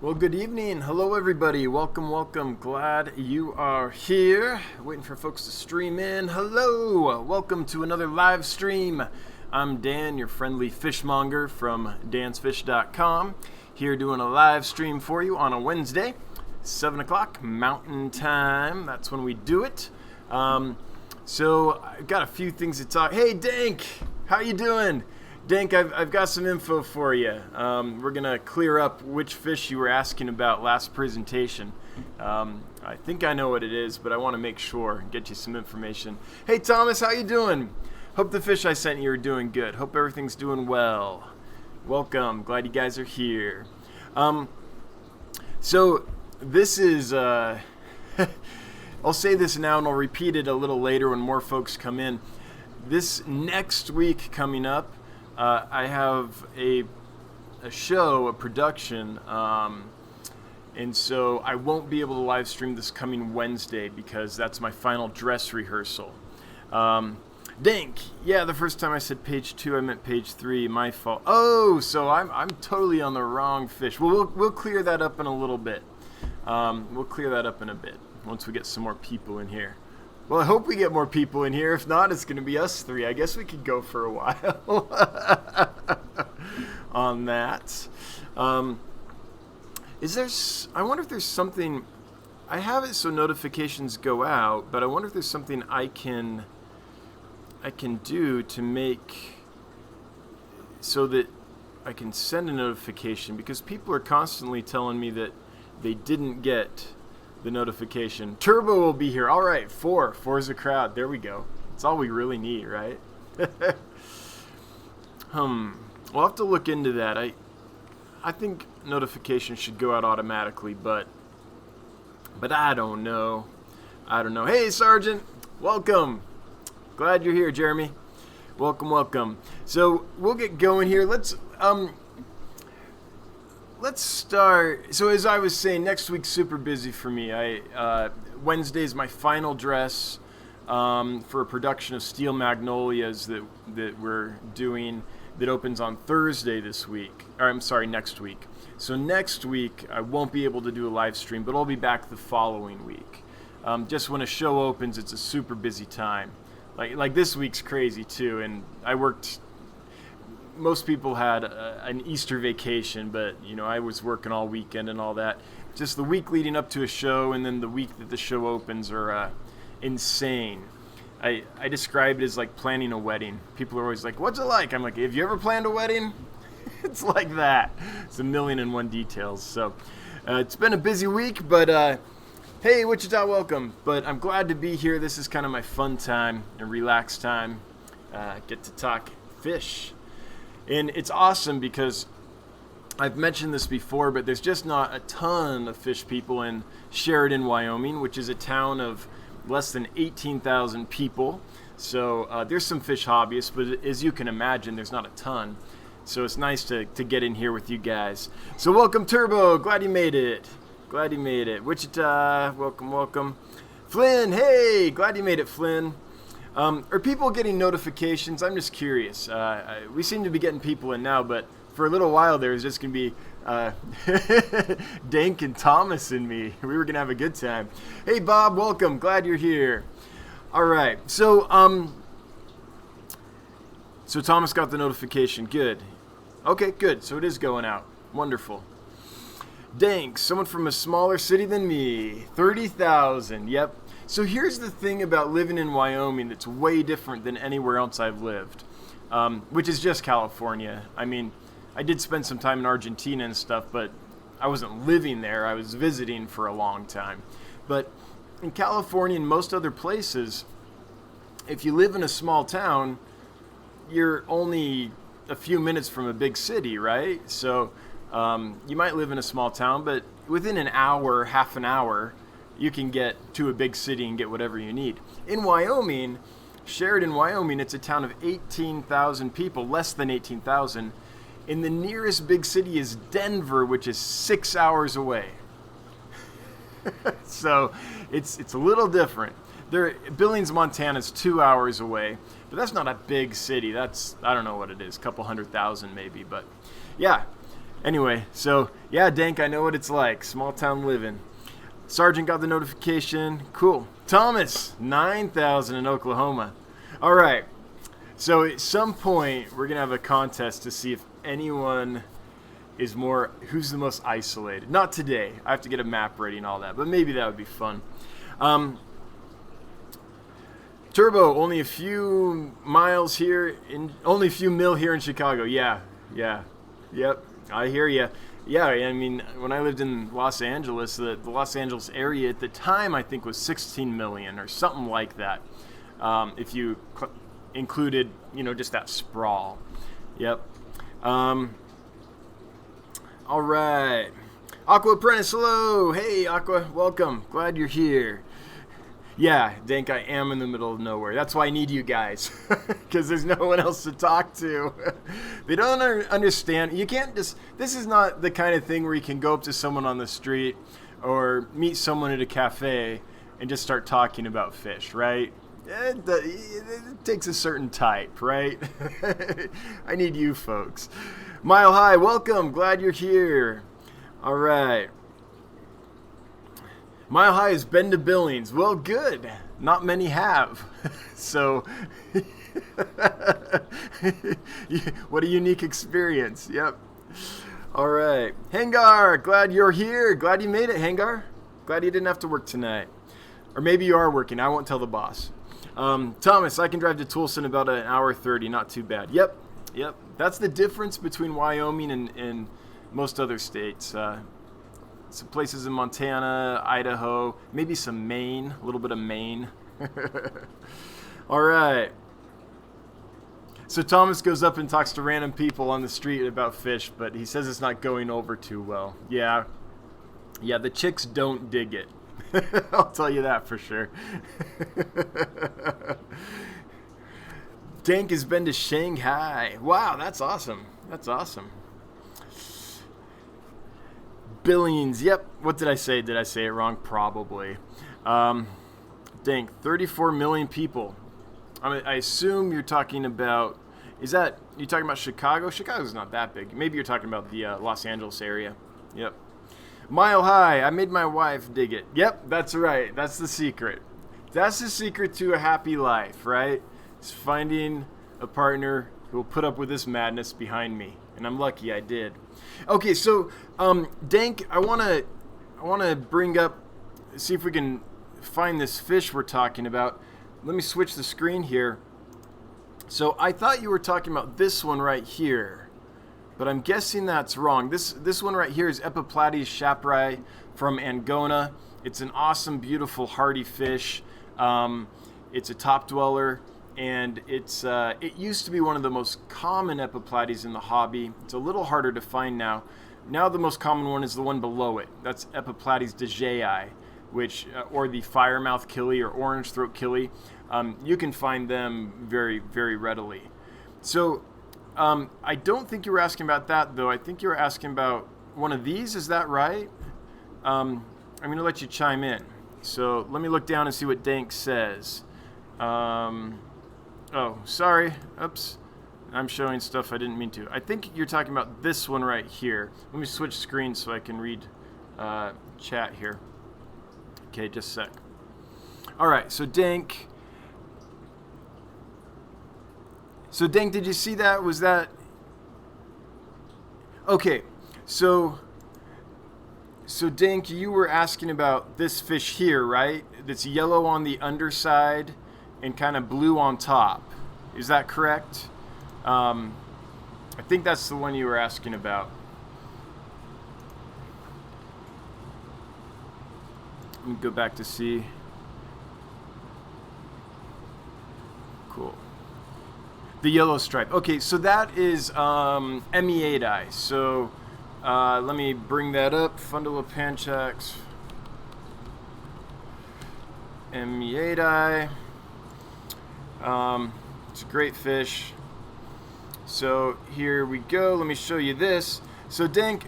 Well, good evening. Hello, everybody. Welcome. Glad you are here. Waiting for folks to stream in. Hello. Welcome to another live stream. I'm Dan, your friendly fishmonger from dansfish.com. Here doing a live stream for you on a Wednesday, 7 o'clock Mountain Time. That's when we do it. So I've got a few things to talk. Hey, Dank. How you doing? Dank, I've got some info for you. We're going to clear up which fish you were asking about last presentation. I think I know what it is, but I want to make sure and get you some information. Hey, Thomas, how you doing? Hope the fish I sent you are doing good. Hope everything's doing well. Welcome. Glad you guys are here. So this is... I'll say this now and I'll repeat it a little later when more folks come in. This next week coming up, I have a show, a production, and so I won't be able to live stream this coming Wednesday because that's my final dress rehearsal. Dink, yeah, the first time I said page 2, I meant page 3. My fault. Oh, so I'm totally on the wrong fish. Well, we'll clear that up in a little bit. We'll clear that up in a bit once we get some more people in here. Well, I hope we get more people in here. If not, it's going to be us 3. I guess we could go for a while on that. I wonder if there's something... I have it so notifications go out, but I wonder if there's something I can do to make so that I can send a notification, because people are constantly telling me that they didn't get the notification. Turbo will be here. All right, 4 is a crowd. There we go. That's all we really need, right? We'll have to look into that. I think notifications should go out automatically, but I don't know. Hey, Sergeant, welcome. Glad you're here, Jeremy. Welcome. So we'll get going here. Let's start. So as I was saying, next week's super busy for me. Wednesday is my final dress for a production of Steel Magnolias that we're doing that opens on Thursday this week. Or I'm sorry, next week. So next week I won't be able to do a live stream, but I'll be back the following week. Just when a show opens, it's a super busy time. Like this week's crazy too, and I worked. Most people had an Easter vacation, but I was working all weekend and all that. Just the week leading up to a show and then the week that the show opens are insane. I describe it as like planning a wedding. People are always like, what's it like? I'm like, have you ever planned a wedding? It's like that. It's 1,000,001 details. So it's been a busy week, but hey, Wichita, welcome. But I'm glad to be here. This is kind of my fun time and relaxed time. Get to talk fish. And it's awesome because I've mentioned this before, but there's just not a ton of fish people in Sheridan, Wyoming, which is a town of less than 18,000 people. So there's some fish hobbyists, but as you can imagine, there's not a ton. So it's nice to get in here with you guys. So welcome, Turbo. Glad you made it. Wichita, welcome. Flynn, hey, glad you made it, Flynn. Are people getting notifications? I'm just curious. We seem to be getting people in now, but for a little while there was just going to be Dank and Thomas and me. We were going to have a good time. Hey, Bob, welcome. Glad you're here. All right. So Thomas got the notification. Good. Okay, good. So it is going out. Wonderful. Dank, someone from a smaller city than me. 30,000. Yep. So here's the thing about living in Wyoming that's way different than anywhere else I've lived, which is just California. I mean, I did spend some time in Argentina and stuff, but I wasn't living there. I was visiting for a long time. But in California and most other places, if you live in a small town, you're only a few minutes from a big city, right? So you might live in a small town, but within an hour, half an hour, you can get to a big city and get whatever you need. In Wyoming, Sheridan, Wyoming, it's a town of 18,000 people, less than 18,000. And the nearest big city is Denver, which is 6 hours away. So it's a little different. Billings, Montana is 2 hours away, but that's not a big city. That's, I don't know what it is, a couple 100,000 maybe. But yeah, Anyway, so yeah, Dank, I know what it's like. Small town living. Sergeant got the notification. Cool. Thomas, 9,000 in Oklahoma. All right. So at some point, we're going to have a contest to see if anyone is who's the most isolated. Not today. I have to get a map ready and all that, but maybe that would be fun. Turbo, only a few miles here, only a few mil here in Chicago. Yeah. Yep, I hear you. Yeah, I mean, when I lived in Los Angeles, the Los Angeles area at the time, I think, was 16 million or something like that. If you included, just that sprawl. Yep. All right. Aqua Apprentice, hello. Hey, Aqua, welcome. Glad you're here. Yeah, Dank, I am in the middle of nowhere. That's why I need you guys, because there's no one else to talk to. They don't understand. You can't this is not the kind of thing where you can go up to someone on the street or meet someone at a cafe and just start talking about fish, right? It takes a certain type, right? I need you folks. Mile High, welcome. Glad you're here. All right. Mile High has been to Billings. Well, good. Not many have. So, what a unique experience. Yep. All right. Hangar, glad you're here. Glad you made it, Hangar. Glad you didn't have to work tonight. Or maybe you are working. I won't tell the boss. Thomas, I can drive to Tulsa in about an hour 30. Not too bad. Yep. That's the difference between Wyoming and most other states. Some places in Montana, Idaho, maybe some Maine, a little bit of Maine. All right. So Thomas goes up and talks to random people on the street about fish, but he says it's not going over too well. Yeah, the chicks don't dig it. I'll tell you that for sure. Dank has been to Shanghai. Wow, that's awesome. Billings, yep. What did I say? Did I say it wrong? Probably. Dank, 34 million people. I assume you're talking about, you talking about Chicago? Chicago's not that big. Maybe you're talking about the Los Angeles area. Yep. Mile High, I made my wife dig it. Yep, that's right. That's the secret. That's the secret to a happy life, right? It's finding a partner who will put up with this madness behind me. And I'm lucky I did. Okay, so Dank, I wanna bring up, see if we can find this fish we're talking about. Let me switch the screen here. So I thought you were talking about this one right here, but I'm guessing that's wrong. This one right here is Epiplates shaprai from Angona. It's an awesome, beautiful, hardy fish. It's a top dweller. And it used to be one of the most common Epiplates in the hobby. It's a little harder to find now. Now the most common one is the one below it. That's Epiplates dejei, which or the firemouth killie or orange throat killie. You can find them very, very readily. So I don't think you were asking about that, though. I think you were asking about one of these. Is that right? I'm going to let you chime in. So let me look down and see what Dank says. Oh, sorry. Oops. I'm showing stuff I didn't mean to. I think you're talking about this one right here. Let me switch screens so I can read chat here. Okay, just a sec. All right, so Dank. Did you see that? Was that... Okay, so Dank, you were asking about this fish here, right? That's yellow on the underside and kind of blue on top. Is that correct? I think that's the one you were asking about. Let me go back to see. Cool. The yellow stripe. Okay, so that is Emiadai. So let me bring that up. Fundulopanchax. Emiadai. It's a great fish. So here we go. Let me show you this. So Dank,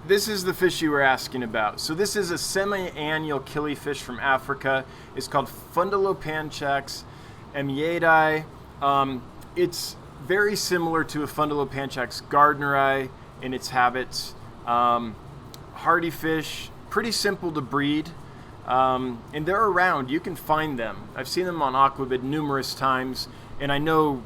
this is the fish you were asking about. So this is a semi-annual killifish from Africa. It's called Fundulopanchax emiadai. It's very similar to a Fundulopanchax gardneri in its habits. Hardy fish, pretty simple to breed, and they're around. You can find them. I've seen them on Aquabid numerous times, and I know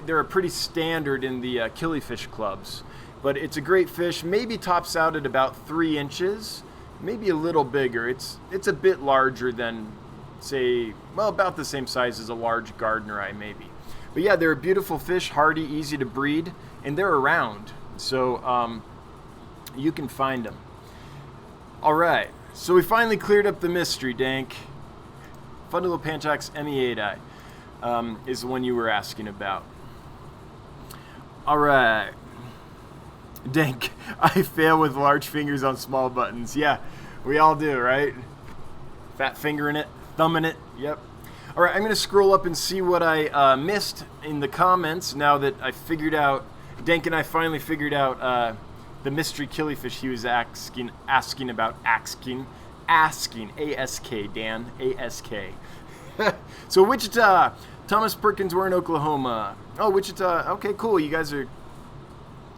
they're pretty standard in the killifish clubs. But it's a great fish. Maybe tops out at about 3 inches, maybe a little bigger. It's a bit larger than, say, well, about the same size as a large gardener eye, maybe. But yeah, they're a beautiful fish, hardy, easy to breed, and they're around. So you can find them. All right, so we finally cleared up the mystery, Dank. Fundulopanchax emiatii is the one you were asking about. All right. Dank, I fail with large fingers on small buttons. Yeah, we all do, right? Fat fingering it, thumbing it, yep. All right, I'm going to scroll up and see what I missed in the comments now that I figured out, Dank and I finally figured out the mystery killifish he was asking about, asking, A-S-K, Dan, A-S-K. So Wichita, Thomas Perkins, we're in Oklahoma. Oh, Wichita, okay, cool, you guys are...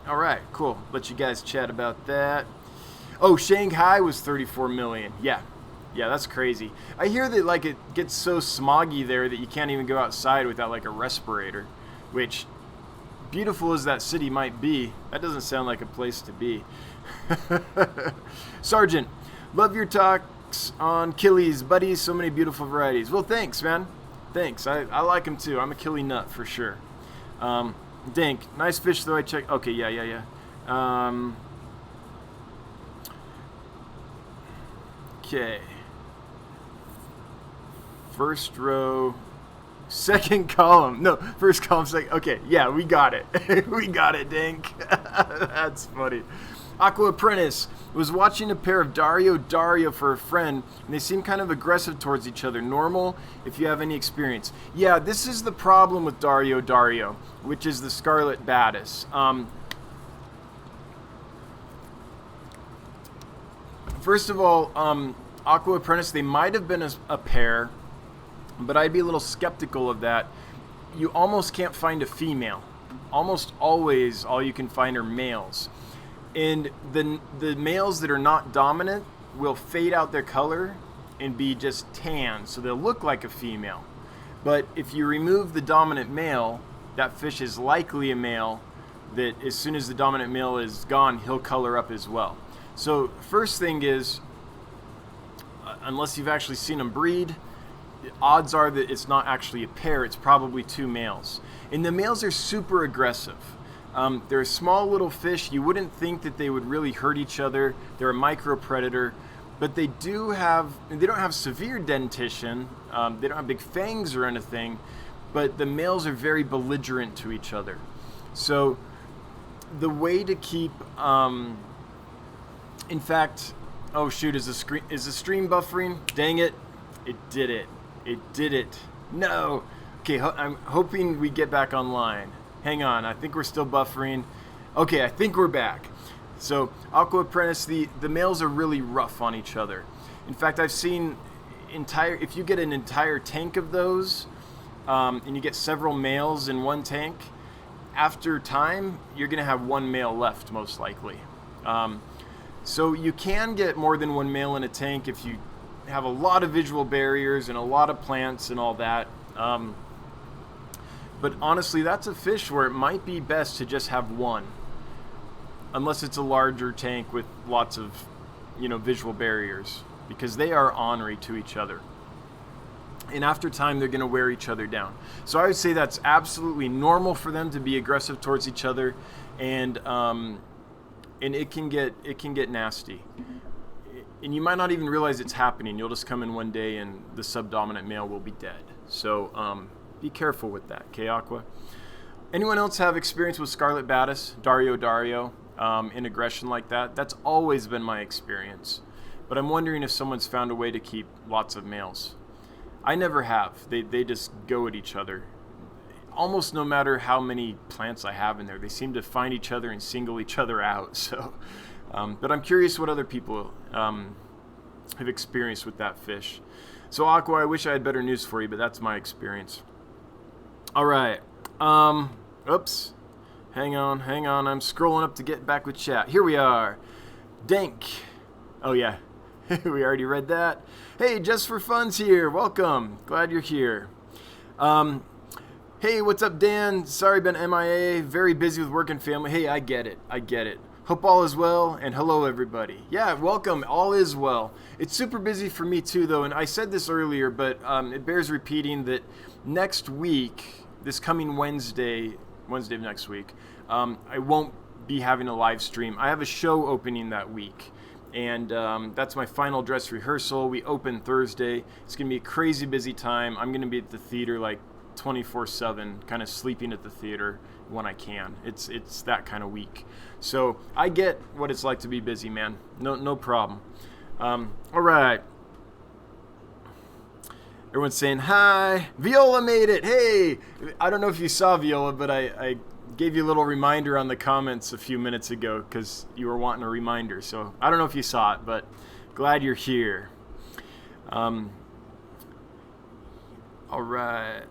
All right, cool. Let you guys chat about that. Oh, Shanghai was 34 million. Yeah, that's crazy. I hear that like it gets so smoggy there that you can't even go outside without like a respirator, which, beautiful as that city might be, that doesn't sound like a place to be. Sergeant, love your talks on killies, buddy. So many beautiful varieties. Well, thanks, man. Thanks. I like them too. I'm a killie nut for sure. Dink, nice fish though. I checked. Okay, yeah. Okay. First row, second column. No, first column, second. Okay, yeah, we got it. We got it, Dink. That's funny. Aqua Apprentice was watching a pair of Dario for a friend, and they seem kind of aggressive towards each other. Normal, if you have any experience. Yeah, this is the problem with Dario, which is the Scarlet Batis. First of all, Aqua Apprentice, they might have been a pair, but I'd be a little skeptical of that. You almost can't find a female. Almost always, all you can find are males. And the males that are not dominant will fade out their color and be just tan, so they'll look like a female. But if you remove the dominant male, that fish is likely a male that as soon as the dominant male is gone, he'll color up as well. So first thing is, unless you've actually seen them breed, odds are that it's not actually a pair, it's probably 2 males. And the males are super aggressive. They're a small little fish. You wouldn't think that they would really hurt each other. They're a micro predator, but they don't have severe dentition. They don't have big fangs or anything, but the males are very belligerent to each other. So the way to keep, in fact, oh shoot, is the stream buffering? Dang it. It did it. No. Okay, I'm hoping we get back online. Hang on, I think we're still buffering. Okay, I think we're back. So, Aqua Apprentice, the males are really rough on each other. In fact, I've seen if you get an entire tank of those, and you get several males in one tank, after time, you're going to have 1 male left, most likely. So you can get more than 1 male in a tank if you have a lot of visual barriers and a lot of plants and all that. But honestly, that's a fish where it might be best to just have 1. Unless it's a larger tank with lots of, visual barriers. Because they are ornery to each other. And after time, they're going to wear each other down. So I would say that's absolutely normal for them to be aggressive towards each other. And it can get nasty. And you might not even realize it's happening. You'll just come in one day and the subdominant male will be dead. So, be careful with that, okay, Aqua? Anyone else have experience with Scarlet Batis, Dario, in aggression like that? That's always been my experience. But I'm wondering if someone's found a way to keep lots of males. I never have. They just go at each other. Almost no matter how many plants I have in there, they seem to find each other and single each other out. So, but I'm curious what other people have experienced with that fish. So, Aqua, I wish I had better news for you, but that's my experience. All right. Oops. Hang on. I'm scrolling up to get back with chat. Here we are. Dank. Oh, yeah. We already read that. Hey, Just for Fun's here. Welcome. Glad you're here. Hey, what's up, Dan? Sorry, been MIA. Very busy with work and family. Hey, I get it. Hope all is well, and hello, everybody. Yeah, welcome. All is well. It's super busy for me, too, though, and I said this earlier, but it bears repeating that next week, this coming Wednesday of next week, I won't be having a live stream. I have a show opening that week. And that's my final dress rehearsal. We open Thursday. It's going to be a crazy busy time. I'm going to be at the theater like 24/7, kind of sleeping at the theater when I can. It's that kind of week. So I get what it's like to be busy, man. No problem. All right. Everyone's saying hi. Viola made it. Hey, I don't know if you saw Viola, but I gave you a little reminder on the comments a few minutes ago because you were wanting a reminder. So I don't know if you saw it, but glad you're here. All right.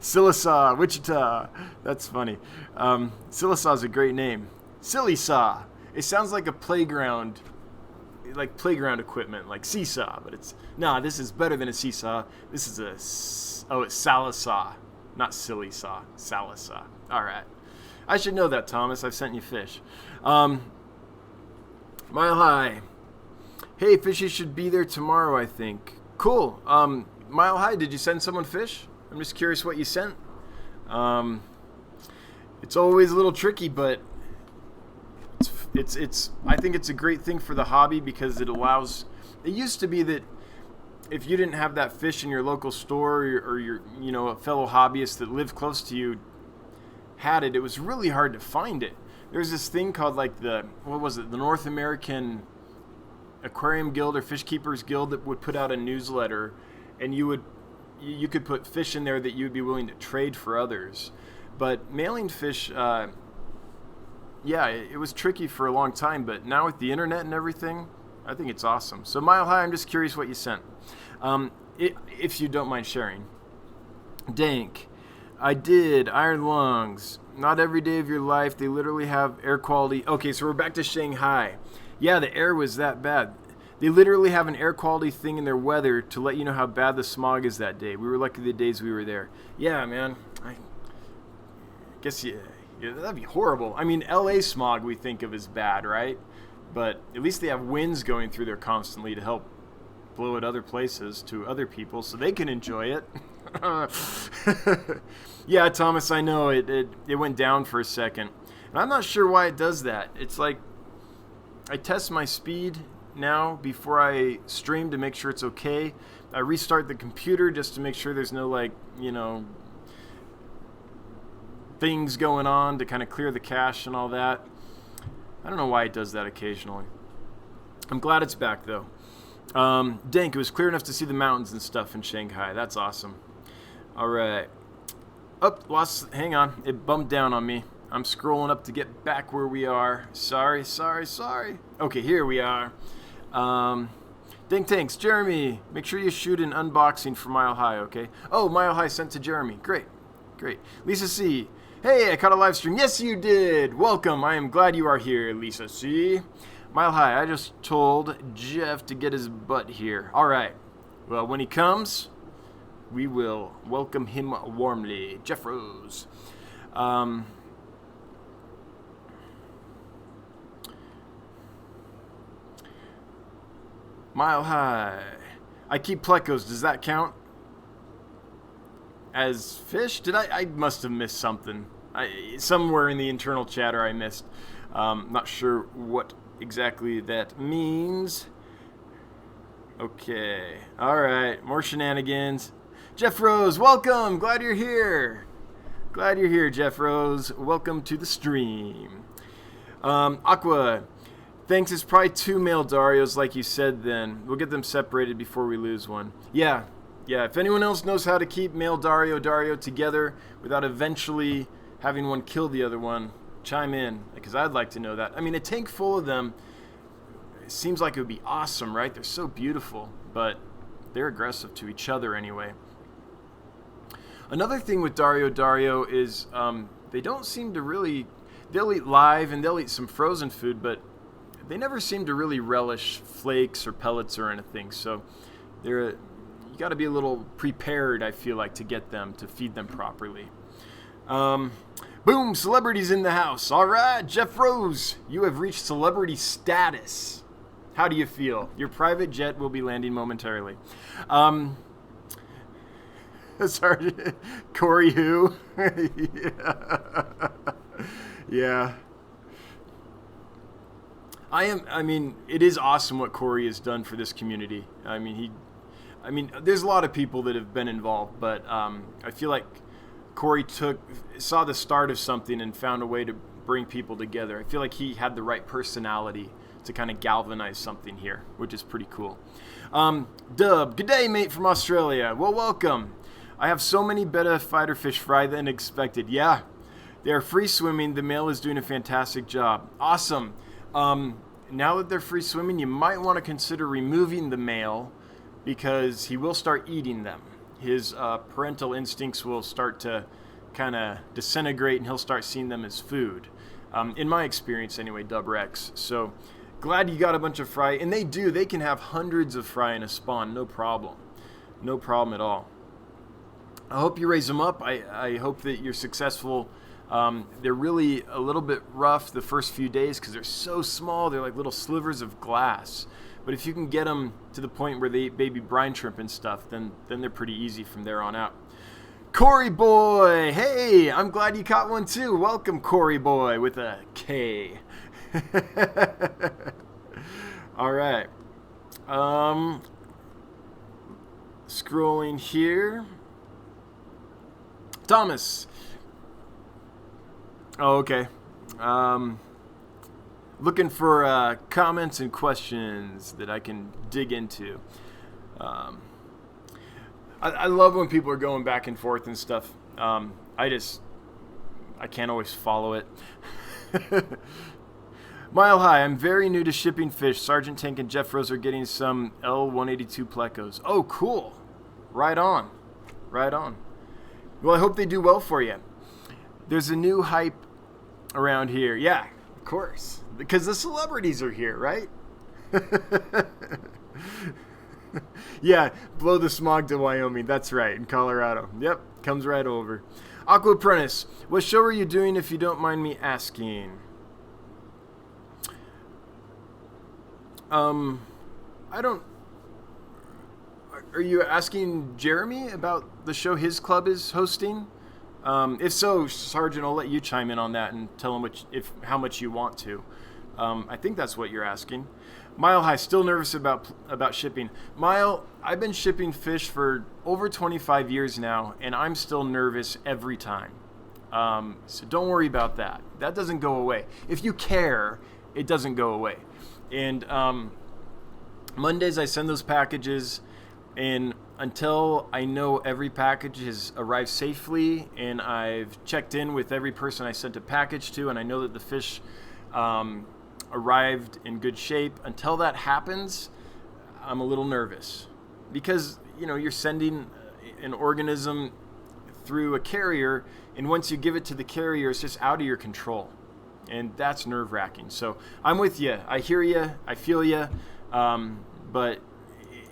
Sillisaw, Wichita. That's funny. Sillisaw is a great name. Silly Saw. It sounds like a playground, like playground equipment, like seesaw, but it's this is better than a seesaw. This is it's Salisaw, not silly saw. Salisaw. All right, I should know that, Thomas. I've sent you fish. Mile High. Hey, fishy should be there tomorrow, I think. Cool. Mile High, did you send someone fish? I'm just curious what you sent. It's always a little tricky, but it's I think it's a great thing for the hobby because it allows. It used to be that if you didn't have that fish in your local store or your a fellow hobbyist that lived close to you had it, it was really hard to find it. There's this thing called like the North American Aquarium Guild or Fish Keepers Guild that would put out a newsletter, and you could put fish in there that you'd be willing to trade for others. But mailing fish, it was tricky for a long time, but now with the internet and everything, I think it's awesome. So Mile High, I'm just curious what you sent. If you don't mind sharing. Dank. I did. Iron lungs. Not every day of your life. They literally have air quality. Okay, so we're back to Shanghai. Yeah, the air was that bad. They literally have an air quality thing in their weather to let you know how bad the smog is that day. We were lucky the days we were there. Yeah, man. I guess that'd be horrible. I mean, LA smog we think of as bad, right? But at least they have winds going through there constantly to help blow at other places to other people so they can enjoy it. Yeah, Thomas, I know it went down for a second. And I'm not sure why it does that. It's like I test my speed now before I stream to make sure it's okay. I restart the computer just to make sure there's no things going on to kind of clear the cache and all that. I don't know why it does that occasionally. I'm glad it's back though. Dank, it was clear enough to see the mountains and stuff in Shanghai. That's awesome. All right. Hang on. It bumped down on me. I'm scrolling up to get back where we are. Sorry. Okay, here we are. Dink Tanks, Jeremy, make sure you shoot an unboxing for Mile High, okay? Oh, Mile High sent to Jeremy. Great. Lisa C. Hey, I caught a live stream. Yes, you did. Welcome. I am glad you are here, Lisa C. Mile High, I just told Jeff to get his butt here. All right. Well, when he comes, we will welcome him warmly. Jeff Rose. Mile High. I keep plecos. Does that count as fish? I must have missed something. Somewhere in the internal chatter I missed. Not sure what exactly that means. Okay. All right. More shenanigans. Jeff Rose, welcome. Glad you're here. Jeff Rose. Welcome to the stream. Aqua. Thanks, it's probably 2 male Darios like you said then. We'll get them separated before we lose one. Yeah. If anyone else knows how to keep male Dario together without eventually having one kill the other one, chime in, because I'd like to know that. I mean, a tank full of them seems like it would be awesome, right? They're so beautiful, but they're aggressive to each other anyway. Another thing with Dario is they don't seem to really... they'll eat live and they'll eat some frozen food, but they never seem to really relish flakes or pellets or anything. So you got to be a little prepared, I feel like, to get them, to feed them properly. Boom, celebrities in the house. All right, Jeff Rose, you have reached celebrity status. How do you feel? Your private jet will be landing momentarily. Sorry, Corey who? Yeah. I mean, it is awesome what Corey has done for this community. I mean, there's a lot of people that have been involved, but I feel like Corey saw the start of something and found a way to bring people together. I feel like he had the right personality to kind of galvanize something here, which is pretty cool. Dub, good day, mate from Australia. Well, welcome. I have so many betta fighter fish fry than expected. Yeah, they are free swimming. The male is doing a fantastic job. Awesome. Now that they're free swimming, you might want to consider removing the male because he will start eating them. His parental instincts will start to kind of disintegrate and he'll start seeing them as food. In my experience anyway, Dub Rex. So glad you got a bunch of fry. And they can have hundreds of fry in a spawn, no problem. No problem at all. I hope you raise them up. I hope that you're successful. They're really a little bit rough the first few days because they're so small. They're like little slivers of glass. But if you can get them to the point where they eat baby brine shrimp and stuff, then they're pretty easy from there on out. Corey Boy, hey, I'm glad you caught one too. Welcome, Corey Boy, with a K. All right. Scrolling here. Thomas. Oh, okay. Looking for comments and questions that I can dig into. I love when people are going back and forth and stuff. I can't always follow it. Mile High, I'm very new to shipping fish. Sergeant Tank and Jeff Rose are getting some L182 plecos. Oh, cool. Right on. Right on. Well, I hope they do well for you. There's a new hype around here. Yeah, of course. Because the celebrities are here, right? Yeah, blow the smog to Wyoming. That's right, in Colorado. Yep, comes right over. Aqua Apprentice, what show are you doing if you don't mind me asking? I don't... Are you asking Jeremy about the show his club is hosting? If so, Sergeant, I'll let you chime in on that and tell him how much you want to. I think that's what you're asking. Mile High, still nervous about shipping. Mile, I've been shipping fish for over 25 years now, and I'm still nervous every time. So don't worry about that. That doesn't go away. If you care, it doesn't go away. And Mondays I send those packages, and until I know every package has arrived safely and I've checked in with every person I sent a package to and I know that the fish arrived in good shape, until that happens, I'm a little nervous. Because, you're sending an organism through a carrier, and once you give it to the carrier, it's just out of your control. And that's nerve-wracking. So I'm with you. I hear you. I feel you. But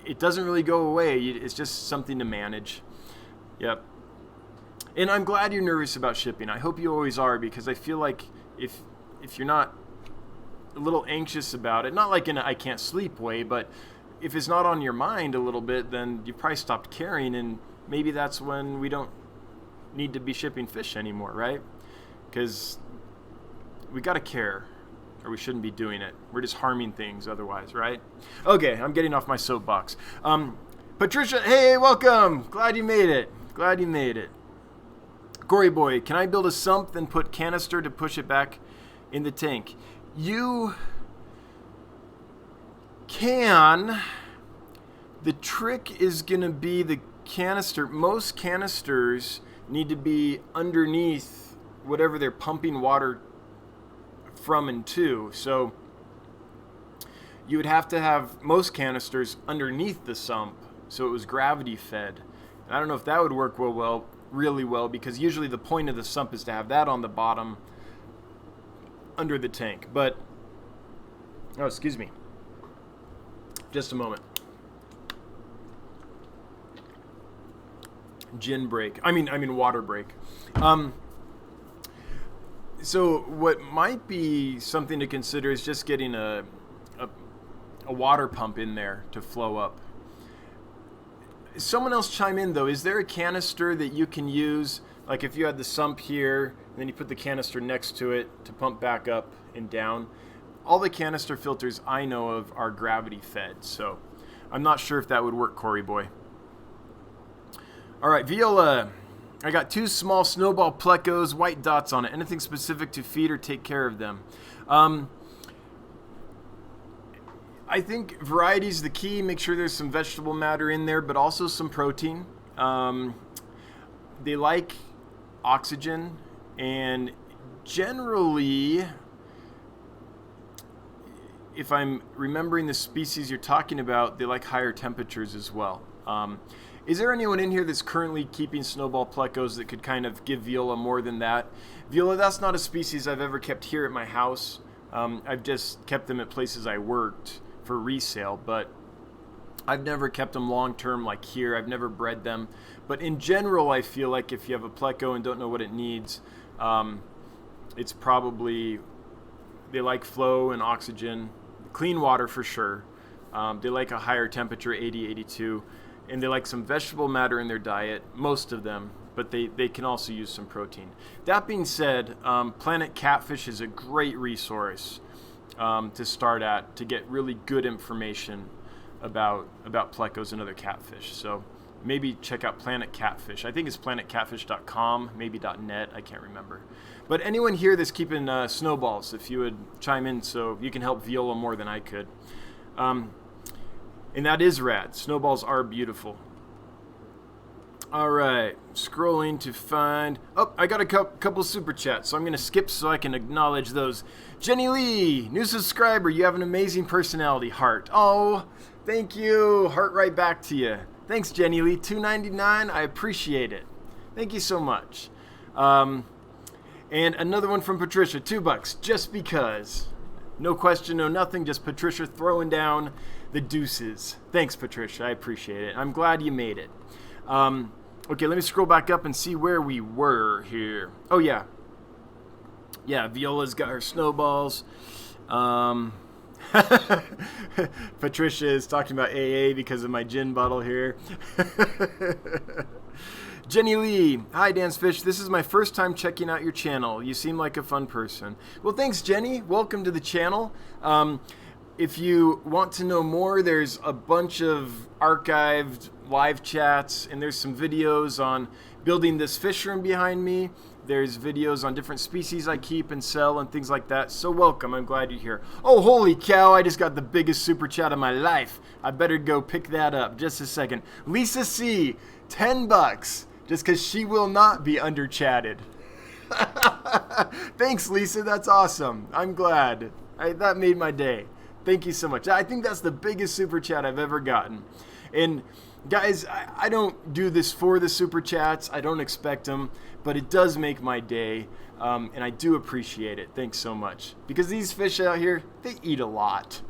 it doesn't really go away. It's just something to manage. Yep. And I'm glad you're nervous about shipping. I hope you always are, because I feel like if you're not a little anxious about it, not like in a I can't sleep way, but if it's not on your mind a little bit, then you probably stopped caring, and maybe that's when we don't need to be shipping fish anymore, right? Because we got to care, or we shouldn't be doing it. We're just harming things otherwise, right? Okay, I'm getting off my soapbox. Patricia, hey, welcome. Glad you made it. Glad you made it. Gory Boy, can I build a sump, then put canister to push it back in the tank? You can. The trick is going to be the canister. Most canisters need to be underneath whatever they're pumping water from and to. So you would have to have most canisters underneath the sump so it was gravity fed. And I don't know if that would work really well, because usually the point of the sump is to have that on the bottom under the tank. But, oh, excuse me. Just a moment. Gin break. I mean water break. So what might be something to consider is just getting a water pump in there to flow up. Someone else chime in though. Is there a canister that you can use? Like if you had the sump here, and then you put the canister next to it to pump back up and down. All the canister filters I know of are gravity fed, so I'm not sure if that would work, Corey boy. All right, Viola. I got 2 small snowball plecos, white dots on it. Anything specific to feed or take care of them? I think variety is the key. Make sure there's some vegetable matter in there, but also some protein. They like oxygen, and generally, if I'm remembering the species you're talking about, they like higher temperatures as well. Is there anyone in here that's currently keeping snowball plecos that could kind of give Viola more than that? Viola, that's not a species I've ever kept here at my house. I've just kept them at places I worked for resale, but I've never kept them long-term like here. I've never bred them. But in general, I feel like if you have a pleco and don't know what it needs, it's probably, they like flow and oxygen, clean water for sure. They like a higher temperature, 80, 82. And they like some vegetable matter in their diet, most of them, but they can also use some protein. That being said, Planet Catfish is a great resource to start at to get really good information about plecos and other catfish. So maybe check out Planet Catfish. I think it's planetcatfish.com, maybe .net, I can't remember. But anyone here that's keeping snowballs, if you would chime in so you can help Viola more than I could. And that is rad. Snowballs are beautiful. All right, scrolling to find... Oh, I got a couple super chats, so I'm going to skip so I can acknowledge those. Jenny Lee, new subscriber. You have an amazing personality, heart. Oh, thank you. Heart right back to you. Thanks, Jenny Lee. $2.99. I appreciate it. Thank you so much. And another one from Patricia, $2, just because. No question, no nothing, just Patricia throwing down the deuces. Thanks, Patricia. I appreciate it. I'm glad you made it. Okay, let me scroll back up and see where we were here. Oh, yeah. Yeah, Viola's got her snowballs. Patricia is talking about AA because of my gin bottle here. Jenny Lee, hi Dansfish. This is my first time checking out your channel. You seem like a fun person. Well, thanks, Jenny. Welcome to the channel. If you want to know more, there's a bunch of archived live chats, and there's some videos on building this fish room behind me. There's videos on different species I keep and sell and things like that. So welcome. I'm glad you're here. Oh, holy cow. I just got the biggest super chat of my life. I better go pick that up. Just a second. Lisa C, $10. Just because she will not be under-chatted. Thanks, Lisa. That's awesome. I'm glad. That made my day. Thank you so much. I think that's the biggest super chat I've ever gotten. And guys, I don't do this for the super chats. I don't expect them. But it does make my day. And I do appreciate it. Thanks so much. Because these fish out here, they eat a lot.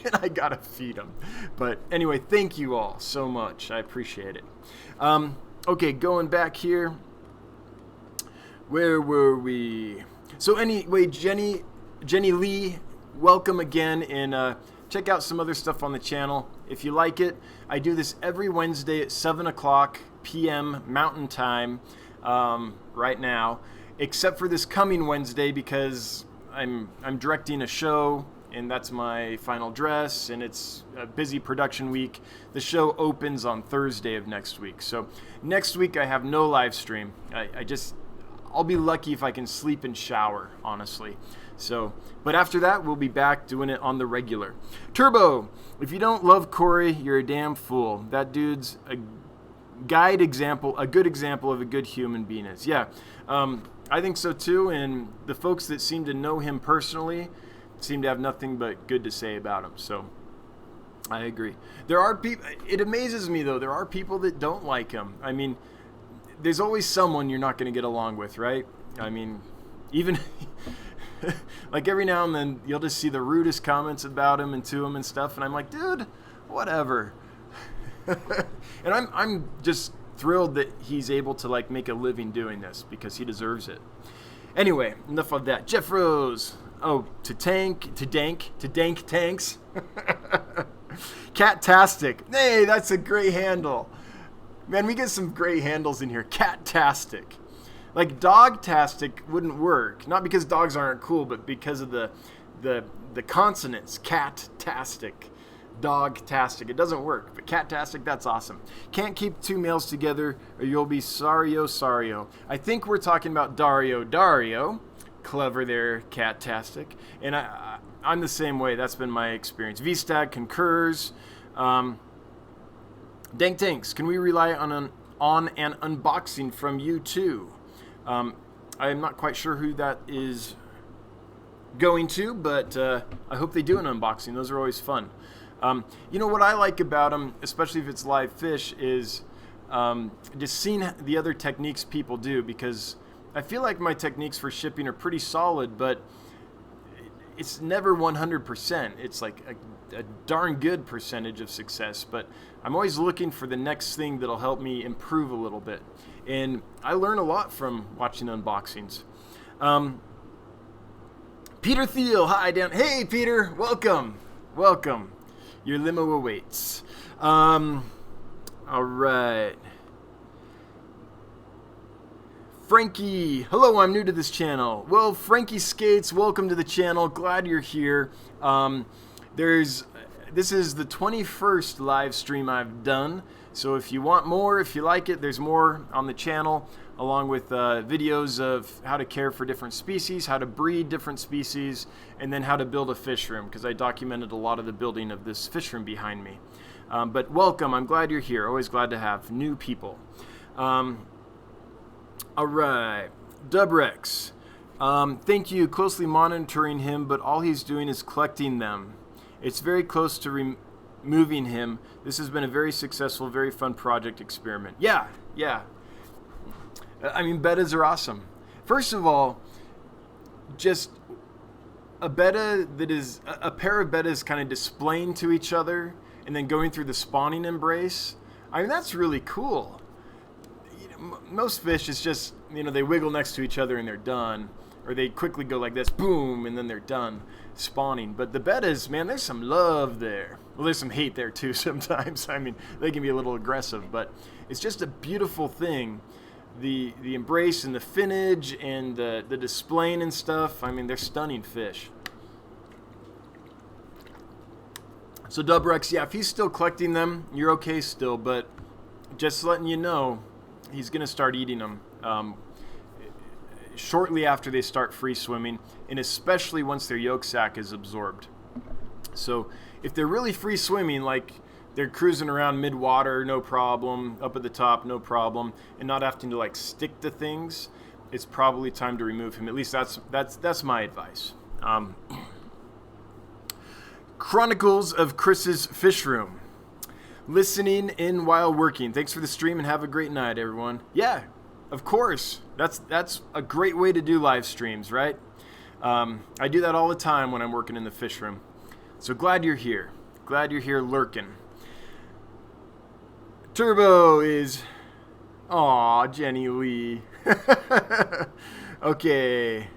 And I got to feed them. But anyway, thank you all so much. I appreciate it. Okay, going back here. Where were we? So anyway, Jenny Lee, welcome again, and check out some other stuff on the channel. If you like it, I do this every Wednesday at 7 o'clock p.m. Mountain Time right now, except for this coming Wednesday because I'm directing a show, and that's my final dress, and it's a busy production week. The show opens on Thursday of next week. So next week I have no live stream. I'll be lucky if I can sleep and shower, honestly. So, but after that, we'll be back doing it on the regular. Turbo, if you don't love Corey, you're a damn fool. That dude's a good example of a good human being is. Yeah, I think so too, and the folks that seem to know him personally seem to have nothing but good to say about him. So I agree. There are people, it amazes me though, there are people that don't like him. I mean, there's always someone you're not going to get along with, right? I mean, even Like every now and then you'll just see the rudest comments about him and to him and stuff, and I'm like, dude, whatever. And I'm just thrilled that he's able to like make a living doing this because he deserves it. Anyway, enough of that. Jeff Rose. Oh, to dank tanks. Cattastic. Hey, that's a great handle. Man, we get some great handles in here. Cattastic. Like Dogtastic wouldn't work. Not because dogs aren't cool, but because of the consonants. Cattastic. Dogtastic. It doesn't work. But Cattastic, that's awesome. Can't keep two males together or you'll be sorry-o. I think we're talking about Dario. Clever there, Cattastic. And I'm the same way. That's been my experience. VStag concurs. Dank Tanks, can we rely on an unboxing from you too? I am not quite sure who that is going to, but I hope they do an unboxing. Those are always fun. You know what I like about them, especially if it's live fish, is just seeing the other techniques people do, because I feel like my techniques for shipping are pretty solid, but it's never 100%. It's like a darn good percentage of success, but I'm always looking for the next thing that'll help me improve a little bit. And I learn a lot from watching unboxings. Peter Thiel, hi Dan. Hey Peter, welcome. Your limo awaits. All right. Frankie, hello, I'm new to this channel. Well, Frankie Skates, welcome to the channel. Glad you're here. This is the 21st live stream I've done. So if you want more, if you like it, there's more on the channel, along with videos of how to care for different species, how to breed different species, and then how to build a fish room, because I documented a lot of the building of this fish room behind me. But welcome, I'm glad you're here. Always glad to have new people. All right, Dubrex. Thank you, closely monitoring him, but all he's doing is collecting them. It's very close to removing him. This has been a very successful, very fun project experiment. Yeah. I mean, bettas are awesome. First of all, just a pair of bettas kind of displaying to each other and then going through the spawning embrace. I mean, that's really cool. Most fish, it's just, they wiggle next to each other and they're done. Or they quickly go like this, boom, and then they're done spawning. But the bettas, man, there's some love there. Well, there's some hate there too sometimes. I mean, they can be a little aggressive, but it's just a beautiful thing. The embrace and the finnage and the displaying and stuff, I mean, they're stunning fish. So Dubrex, yeah, if he's still collecting them, you're okay still, but just letting you know, he's going to start eating them shortly after they start free swimming, and especially once their yolk sac is absorbed. So if they're really free swimming, like they're cruising around mid-water, no problem, up at the top, no problem, and not having to like stick to things, it's probably time to remove him. At least that's my advice. Chronicles of Chris's Fish Room. Listening in while working. Thanks for the stream and have a great night, everyone. Yeah, of course. That's a great way to do live streams, right? I do that all the time when I'm working in the fish room. So glad you're here. Glad you're here lurking. Turbo is... Aw, Jenny Lee. Okay.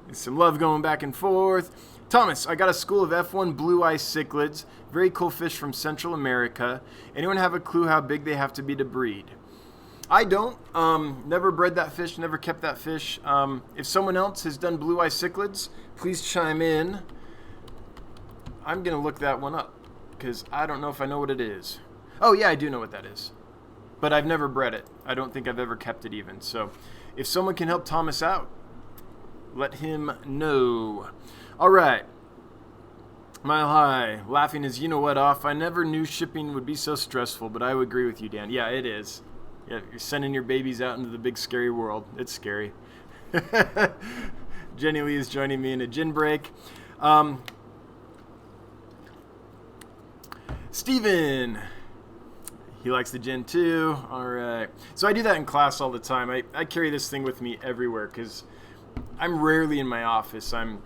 There's some love going back and forth. Thomas, I got a school of F1 blue eye cichlids. Very cool fish from Central America. Anyone have a clue how big they have to be to breed? I don't. Never bred that fish, never kept that fish. If someone else has done blue eye cichlids, please chime in. I'm going to look that one up because I don't know if I know what it is. Oh, yeah, I do know what that is. But I've never bred it. I don't think I've ever kept it even. So if someone can help Thomas out, let him know. All right. Mile High, laughing his you-know-what off. I never knew shipping would be so stressful, but I would agree with you, Dan. Yeah, it is. Yeah, you're sending your babies out into the big, scary world. It's scary. Jenny Lee is joining me in a gin break. Steven. He likes the gin too. All right. So I do that in class all the time. I carry this thing with me everywhere because I'm rarely in my office. I'm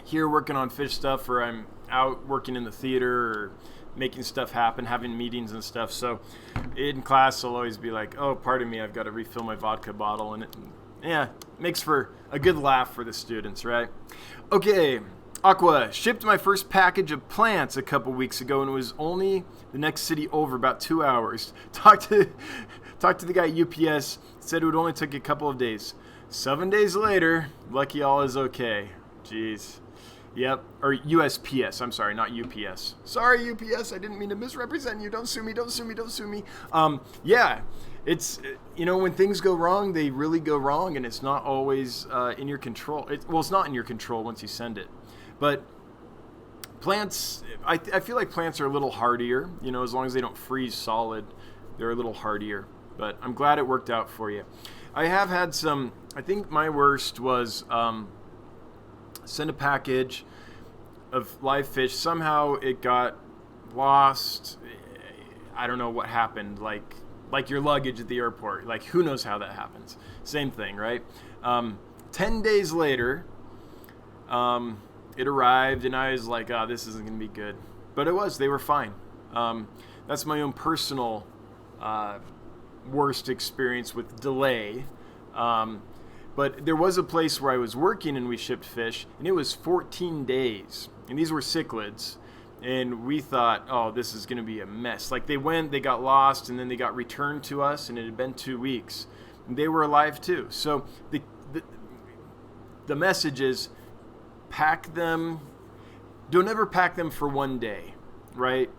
here working on fish stuff, or I'm out working in the theater or making stuff happen, having meetings and stuff. So in class, I'll always be like, oh, pardon me, I've got to refill my vodka bottle. And it makes for a good laugh for the students, right? Okay, Aqua, shipped my first package of plants a couple weeks ago, and it was only the next city over, about 2 hours. Talked to the guy at UPS, said it would only take a couple of days. 7 days later, lucky all is okay. Jeez. Yep, or USPS, I'm sorry, not UPS. Sorry, UPS, I didn't mean to misrepresent you. Don't sue me, don't sue me, don't sue me. Yeah, it's, when things go wrong, they really go wrong, and it's not always in your control. It's not in your control once you send it. But plants, I feel like plants are a little hardier, as long as they don't freeze solid, they're a little hardier. But I'm glad it worked out for you. I have had some, I think my worst was send a package of live fish. Somehow it got lost. I don't know what happened. Like your luggage at the airport. Like, who knows how that happens? Same thing, right? 10 days later, it arrived, and I was like, this isn't going to be good. But it was. They were fine. That's my own personal worst experience with delay. But there was a place where I was working and we shipped fish, and it was 14 days. And these were cichlids. And we thought, oh, this is going to be a mess. Like, they got lost, and then they got returned to us, and it had been 2 weeks. And they were alive too. So the message is, pack them. Don't ever pack them for 1 day, right?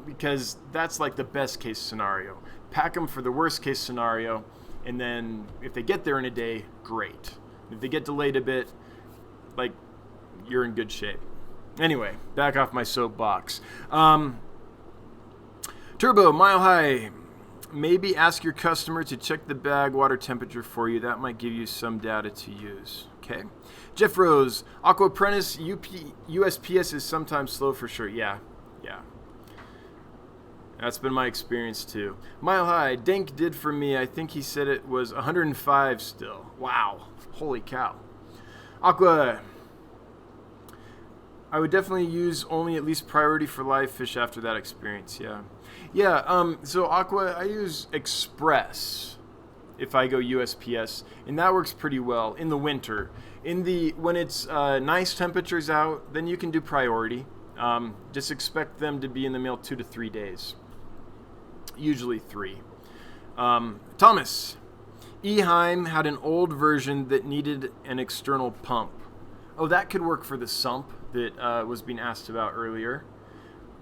Because that's like the best case scenario. Pack them for the worst case scenario. And then if they get there in a day, great. If they get delayed a bit, you're in good shape. Anyway, back off my soapbox. Turbo, Mile High. Maybe ask your customer to check the bag water temperature for you. That might give you some data to use. Okay. Jeff Rose, Aqua Apprentice, USPS is sometimes slow for sure. Yeah. That's been my experience too. Mile High, Dank did for me. I think he said it was 105 still. Wow. Holy cow. Aqua, I would definitely use only at least priority for live fish after that experience. Yeah. So Aqua, I use Express if I go USPS, and that works pretty well in the winter. When it's nice temperatures out, then you can do priority. Just expect them to be in the mail 2 to 3 days. Usually 3. Thomas, Eheim had an old version that needed an external pump. Oh, that could work for the sump that was being asked about earlier.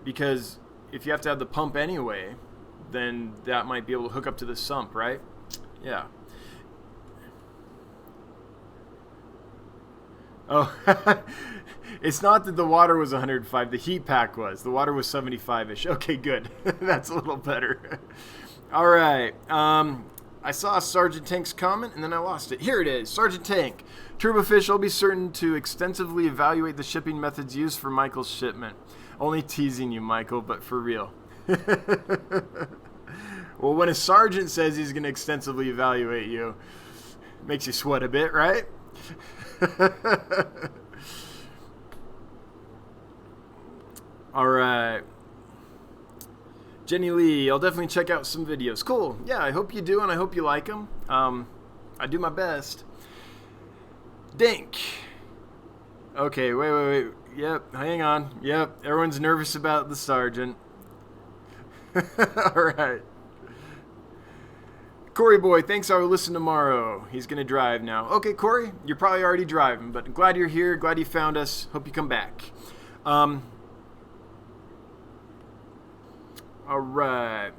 Because if you have to have the pump anyway, then that might be able to hook up to the sump, right? Yeah. Oh, it's not that the water was 105. The heat pack was. The water was 75-ish. Okay, good. That's a little better. All right. I saw Sergeant Tank's comment, and then I lost it. Here it is. Sergeant Tank. Turbofish, I'll be certain to extensively evaluate the shipping methods used for Michael's shipment. Only teasing you, Michael, but for real. Well, when a sergeant says he's going to extensively evaluate you, it makes you sweat a bit, right? All right. Jenny Lee, I'll definitely check out some videos. Cool. Yeah, I hope you do, and I hope you like them. I do my best. Dink. Okay, wait. Yep, hang on. Yep, everyone's nervous about the sergeant. All right. Corey boy, thanks. I will listen tomorrow. He's going to drive now. Okay, Corey, you're probably already driving, but I'm glad you're here. Glad you found us. Hope you come back. All right.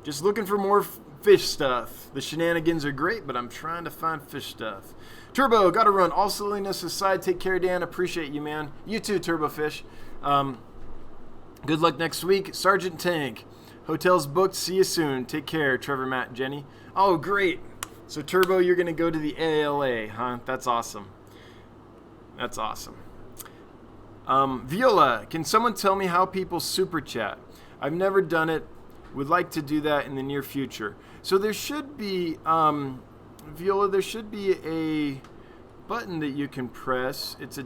Just looking for more fish stuff. The shenanigans are great, but I'm trying to find fish stuff. Turbo, gotta run. All silliness aside, take care, Dan. Appreciate you, man. You too, Turbo Fish. Good luck next week. Sergeant Tank. Hotels booked. See you soon. Take care, Trevor, Matt, Jenny. Oh, great. So, Turbo, you're going to go to the ALA, huh? That's awesome. That's awesome. Viola, can someone tell me how people super chat? I've never done it. Would like to do that in the near future. So there should be, Viola, there should be button that you can press. It's a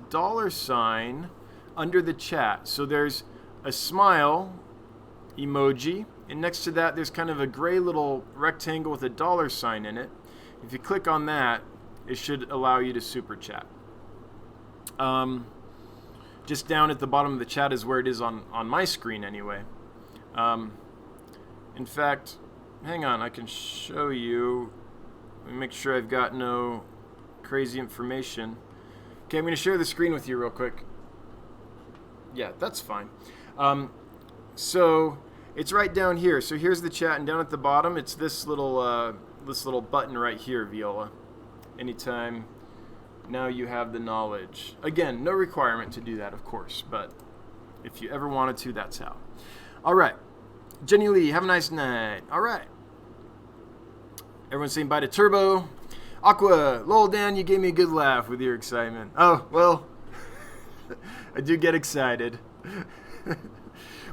$sign under the chat. So there's a smile emoji, and next to that there's kind of a gray little rectangle with a $sign in it. If you click on that, it should allow you to super chat. Just down at the bottom of the chat is where it is on my screen anyway. In fact, hang on, I can show you. Let me make sure I've got no crazy information. Okay, I'm going to share the screen with you real quick. Yeah, that's fine. So it's right down here. So here's the chat, and down at the bottom, it's this little button right here, Viola. Anytime now you have the knowledge. Again, no requirement to do that, of course, but if you ever wanted to, that's how. All right. Jenny Lee, have a nice night. All right. Everyone's saying bye to Turbo. Aqua, lol, Dan, you gave me a good laugh with your excitement. Oh, well, I do get excited.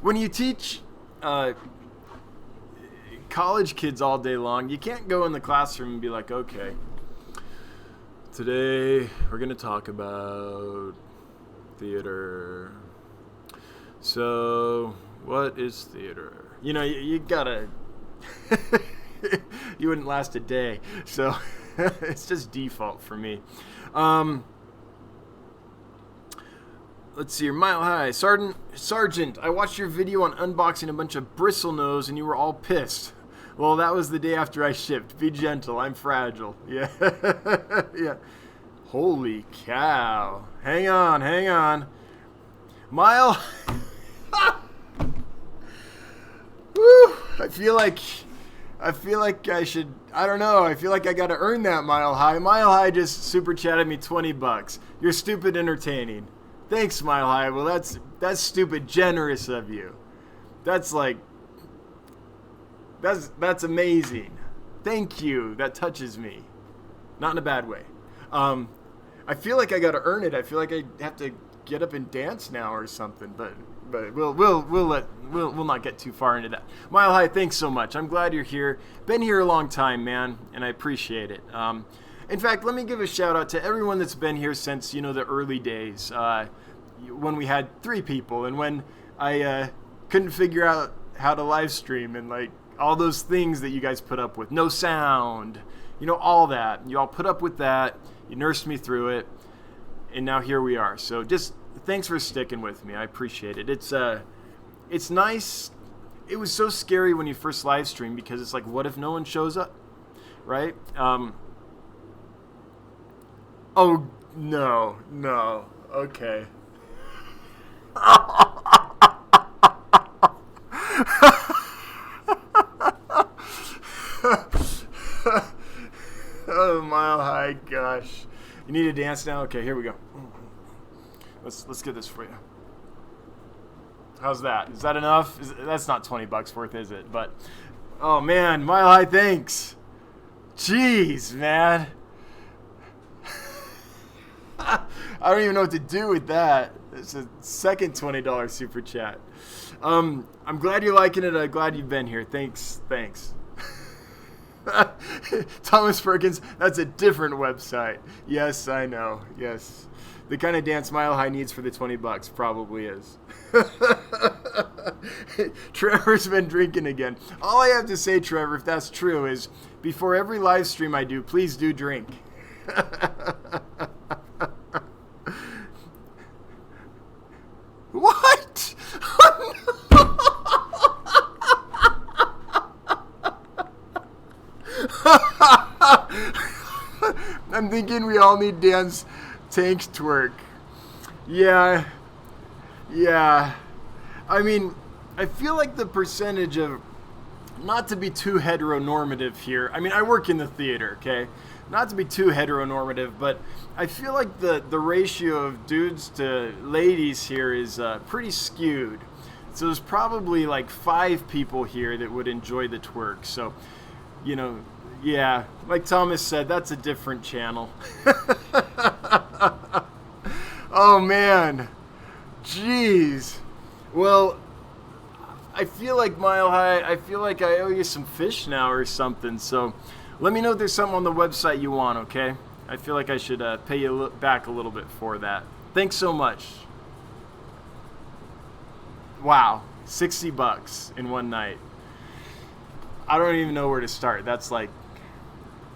When you teach college kids all day long, you can't go in the classroom and be like, okay, today we're going to talk about theater. So, what is theater? You know, you gotta... You wouldn't last a day, so it's just default for me. Let's see here. Mile High. Sergeant, I watched your video on unboxing a bunch of bristlenose and you were all pissed. Well, that was the day after I shipped. Be gentle. I'm fragile. Yeah. Yeah. Holy cow. Hang on. Mile. Woo. I feel like I should, I don't know, I feel like I gotta earn that, Mile High. Mile High just super chatted me $20. You're stupid entertaining. Thanks, Mile High. Well, that's stupid generous of you. That's like, that's amazing. Thank you. That touches me. Not in a bad way. I feel like I gotta earn it. I feel like I have to get up and dance now or something, but we'll not get too far into that. Mile High, thanks so much. I'm glad you're here. Been here a long time, man, and I appreciate it. In fact, let me give a shout out to everyone that's been here since, you know, the early days, when we had 3 people and when I couldn't figure out how to live stream and like all those things that you guys put up with. No sound, you know, all that. You all put up with that. You nursed me through it. And now here we are. So just thanks for sticking with me. I appreciate it. It's nice. It was so scary when you first live stream because it's like, what if no one shows up, right? Oh no. Okay. Oh, Mile High, gosh. You need to dance now? Okay, here we go. Let's get this for you. How's that? Is that enough? That's not $20 worth, is it? But, oh man, Mile High, thanks. Jeez, man. I don't even know what to do with that. It's a second $20 super chat. I'm glad you're liking it. I'm glad you've been here. Thanks. Thomas Perkins, that's a different website. Yes, I know. Yes. The kind of dance Mile High needs for the $20 probably is. Trevor's been drinking again. All I have to say, Trevor, if that's true, is before every live stream I do, please do drink. What? I'm thinking we all need Dan's tank twerk. Yeah. I mean, I feel like the percentage of, not to be too heteronormative here. I mean, I work in the theater, okay? Not to be too heteronormative, but I feel like the ratio of dudes to ladies here is pretty skewed. So there's probably like 5 people here that would enjoy the twerk. So, you know, yeah, like Thomas said, that's a different channel. Oh, man. Jeez. Well, I feel like Mile High, I feel like I owe you some fish now or something. So let me know if there's something on the website you want, okay? I feel like I should pay you back a little bit for that. Thanks so much. Wow, $60 in one night. I don't even know where to start. That's like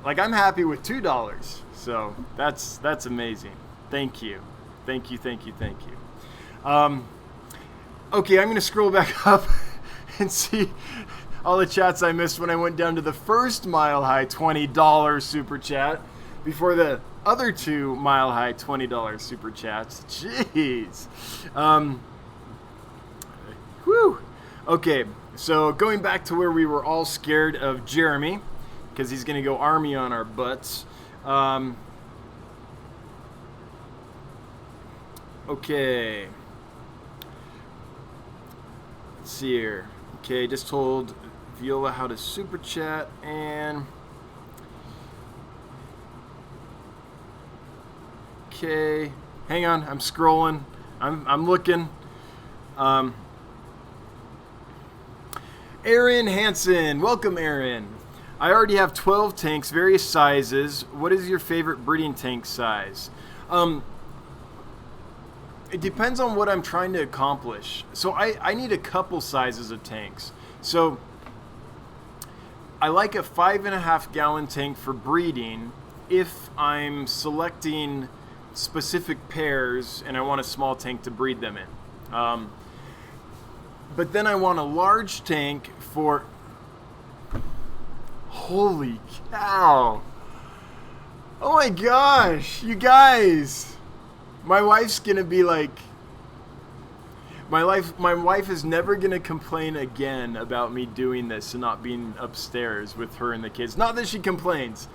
I'm happy with $2. So that's amazing. Thank you. Thank you. Okay, I'm going to scroll back up and see all the chats I missed when I went down to the first Mile High $20 super chat before the other two Mile High $20 super chats. Jeez. Whew. Okay, so going back to where we were all scared of Jeremy, because he's going to go army on our butts. Okay. Let's see here. Okay, just told Viola how to super chat, and okay, hang on, I'm scrolling. I'm looking. Aaron Hansen, welcome, Aaron. I already have 12 tanks, various sizes. What is your favorite breeding tank size? It depends on what I'm trying to accomplish. So I need a couple sizes of tanks. So I like a 5.5 gallon tank for breeding if I'm selecting specific pairs and I want a small tank to breed them in. But then I want a large tank for... Holy cow! Oh my gosh, you guys! My wife's gonna be like... My wife is never gonna complain again about me doing this and not being upstairs with her and the kids. Not that she complains.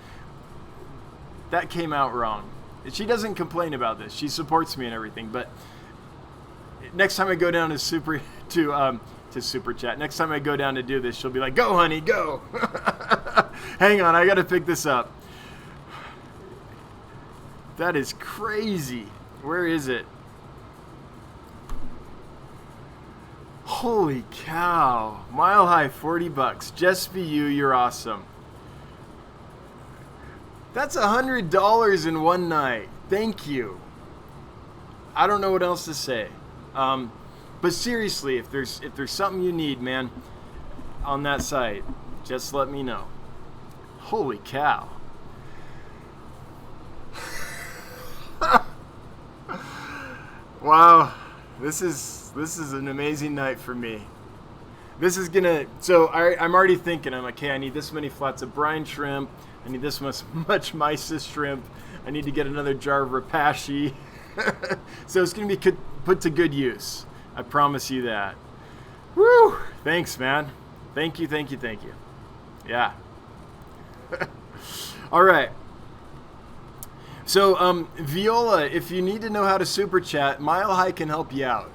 That came out wrong. She doesn't complain about this. She supports me and everything. But next time I go down to super chat, next time I go down to do this, she'll be like, "Go, honey, go." Hang on, I gotta pick this up. That is crazy. Where is it? Holy cow. Mile High, $40. Just for you, you're awesome. That's $100 in one night. Thank you. I don't know what else to say. But seriously, if there's something you need, man, on that site, just let me know. Holy cow. Wow. This is an amazing night for me. This is gonna, so I'm already thinking, I'm like, okay, I need this many flats of brine shrimp. I need this much mysis shrimp. I need to get another jar of rapashi. So it's gonna be put to good use. I promise you that. Woo! Thanks, man. Thank you. Yeah. All right. So, Viola, if you need to know how to super chat, Mile High can help you out.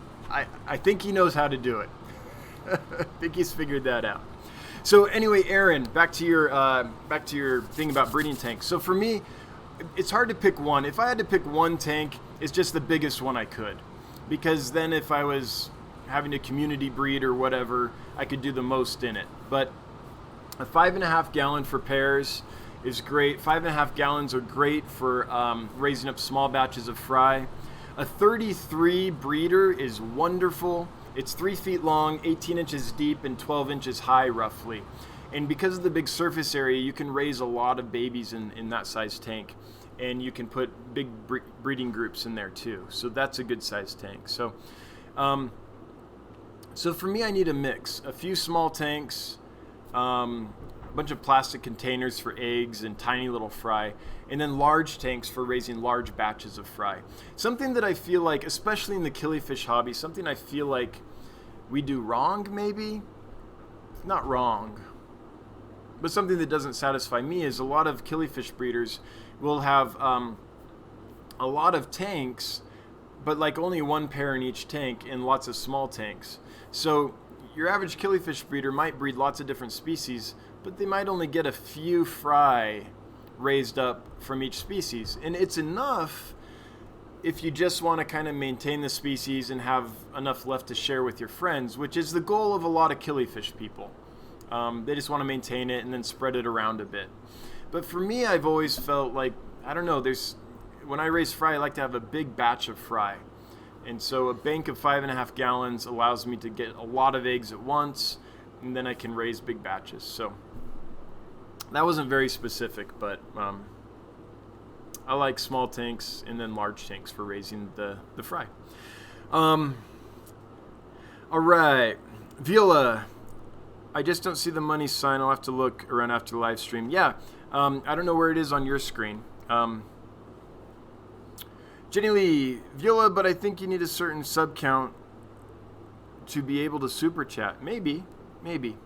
I think he knows how to do it. I think he's figured that out. So anyway, Aaron, back to your thing about breeding tanks. So for me, it's hard to pick one. If I had to pick one tank, it's just the biggest one I could, because then if I was having a community breed or whatever, I could do the most in it. But a 5.5 gallon for pairs is great. 5.5 gallons are great for raising up small batches of fry. A 33 breeder is wonderful. It's 3 feet long, 18 inches deep, and 12 inches high roughly. And because of the big surface area, you can raise a lot of babies in that size tank. And you can put big breeding groups in there too. So that's a good size tank. So for me, I need a mix. A few small tanks, a bunch of plastic containers for eggs and tiny little fry, and then large tanks for raising large batches of fry. Something that I feel like, especially in the killifish hobby, something I feel like we do wrong, maybe? Not wrong, but something that doesn't satisfy me is a lot of killifish breeders will have a lot of tanks, but like only one pair in each tank and lots of small tanks. So your average killifish breeder might breed lots of different species, but they might only get a few fry raised up from each species. And it's enough if you just want to kind of maintain the species and have enough left to share with your friends, which is the goal of a lot of killifish people. They just want to maintain it and then spread it around a bit. But for me, I've always felt like I don't know, when I raise fry, I like to have a big batch of fry. And so a bank of 5.5 gallons allows me to get a lot of eggs at once, and then I can raise big batches. So that wasn't very specific, but I like small tanks and then large tanks for raising the fry. All right, Viola, I just don't see the money sign. I'll have to look around after the live stream. Yeah, I don't know where it is on your screen. Jenny Lee, Viola, but I think you need a certain sub count to be able to super chat. Maybe.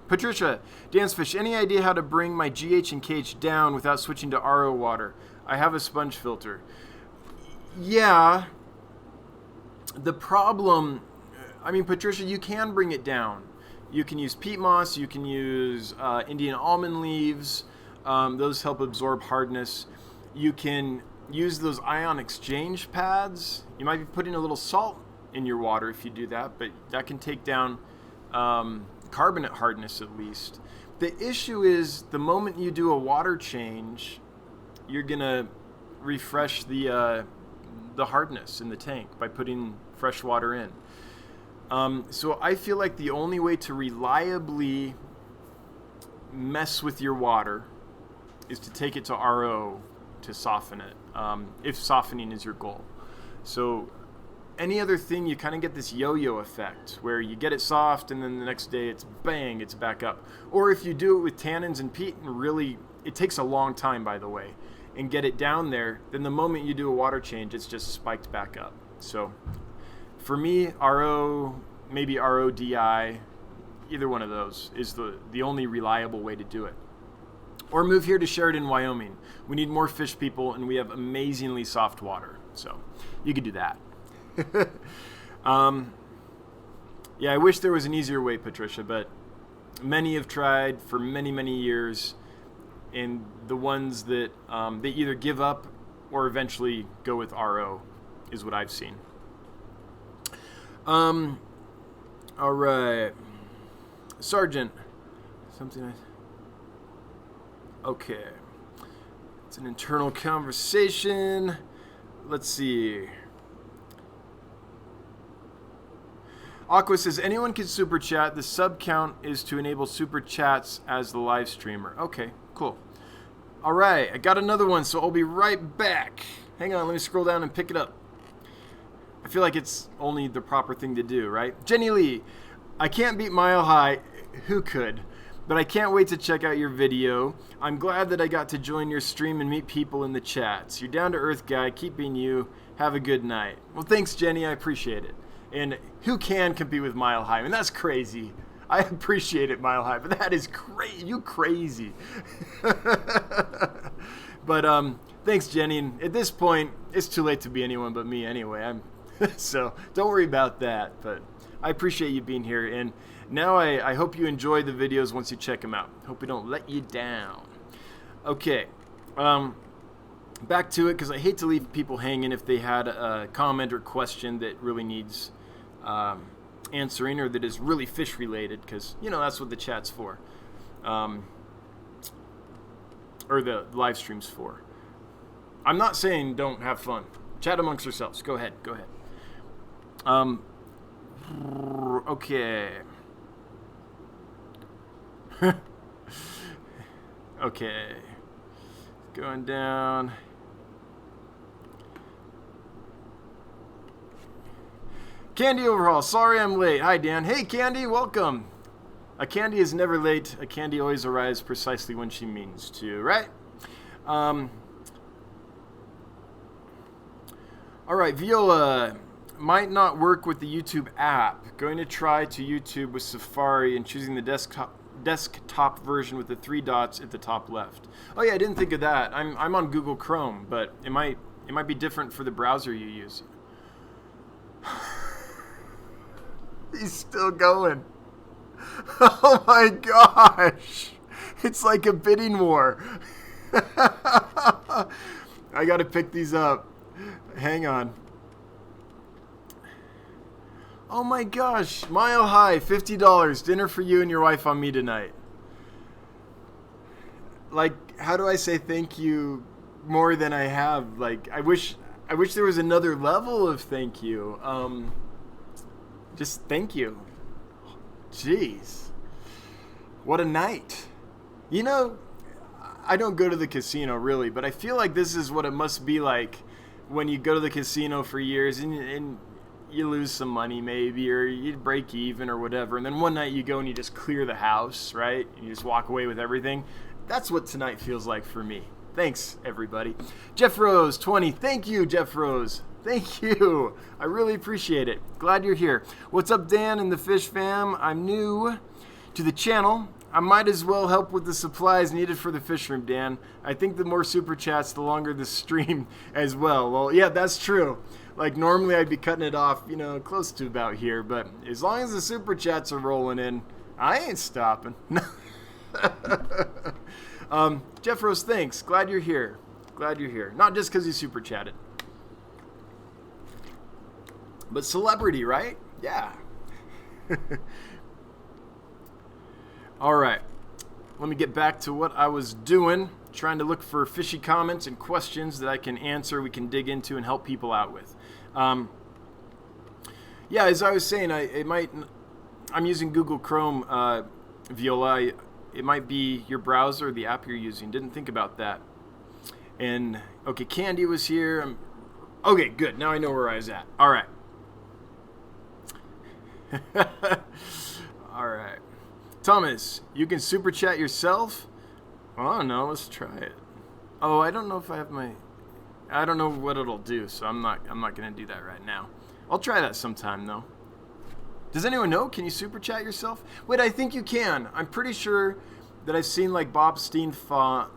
Patricia, Dansfish, any idea how to bring my GH and KH down without switching to RO water? I have a sponge filter. Yeah. The problem, I mean, Patricia, you can bring it down. You can use peat moss. You can use Indian almond leaves. Those help absorb hardness. You can use those ion exchange pads. You might be putting a little salt in your water if you do that, but that can take down carbonate hardness at least. The issue is the moment you do a water change, you're gonna refresh the hardness in the tank by putting fresh water in. So I feel like the only way to reliably mess with your water is to take it to RO to soften it, if softening is your goal. So any other thing, you kind of get this yo-yo effect where you get it soft and then the next day it's bang, it's back up. Or if you do it with tannins and peat, and really, it takes a long time, by the way, and get it down there, then the moment you do a water change, it's just spiked back up. So for me, RO, maybe RODI, either one of those is the only reliable way to do it. Or move here to Sheridan, Wyoming. We need more fish people, and we have amazingly soft water. So you could do that. Yeah, I wish there was an easier way, Patricia, but many have tried for many, many years, and the ones that they either give up or eventually go with RO is what I've seen. All right. Sergeant. Okay. It's an internal conversation. Let's see. Aqua says, anyone can super chat. The sub count is to enable super chats as the live streamer. Okay, cool. All right, I got another one, so I'll be right back. Hang on, let me scroll down and pick it up. I feel like it's only the proper thing to do, right? Jenny Lee, I can't beat Mile High. Who could? But I can't wait to check out your video. I'm glad that I got to join your stream and meet people in the chats. You're down to earth guy. Keep being you. Have a good night. Well, thanks, Jenny. I appreciate it. And who can compete with Mile High? I mean, that's crazy. I appreciate it, Mile High, but that is crazy. You crazy. But thanks, Jenny. And at this point, it's too late to be anyone but me anyway. So don't worry about that. But I appreciate you being here. And now I hope you enjoy the videos once you check them out. Hope we don't let you down. Okay. Back to it, because I hate to leave people hanging if they had a comment or question that really needs answering, or that is really fish related, because that's what the chat's for, or the live stream's for. I'm not saying don't have fun. Chat amongst yourselves. Go ahead. Okay. Okay. Going down. Candy Overhaul, sorry I'm late. Hi, Dan. Hey, Candy, welcome. A Candy is never late. A Candy always arrives precisely when she means to, right? All right, Viola might not work with the YouTube app. Going to try to YouTube with Safari and choosing the desktop version with the 3 dots at the top left. Oh yeah, I didn't think of that. I'm on Google Chrome, but it might be different for the browser you use. He's still going. Oh my gosh. It's like a bidding war. I gotta pick these up. Hang on. Oh my gosh. Mile High, $50. Dinner for you and your wife on me tonight. Like, how do I say thank you more than I have. Like, I wish there was another level of thank you. Just thank you. Jeez. What a night. You know, I don't go to the casino really, but I feel like this is what it must be like when you go to the casino for years and you lose some money maybe, or you break even or whatever, and then one night you go and you just clear the house, right? And you just walk away with everything. That's what tonight feels like for me. Thanks, everybody. Jeff Rose, 20. Thank you, Jeff Rose. Thank you. I really appreciate it. Glad you're here. What's up, Dan and the Fish Fam? I'm new to the channel. I might as well help with the supplies needed for the fish room, Dan. I think the more super chats, the longer the stream as well. Well, yeah, that's true. Like, normally I'd be cutting it off, you know, close to about here. But as long as the super chats are rolling in, I ain't stopping. Jeff Rose, thanks. Glad you're here. Glad you're here. Not just because you super chatted. But celebrity, right? Yeah. All right. Let me get back to what I was doing. Trying to look for fishy comments and questions that I can answer, we can dig into and help people out with. Yeah, as I was saying, I'm using Google Chrome, Viola. It might be your browser, the app you're using. Didn't think about that. And, okay, Candy was here. Okay, good. Now I know where I was at. All right. All right. Thomas, you can super chat yourself? I don't know. Let's try it. Oh, I don't know if I have I don't know what it'll do, so I'm not going to do that right now. I'll try that sometime, though. Does anyone know? Can you super chat yourself? Wait, I think you can. I'm pretty sure that I've seen like Bob Steenfot,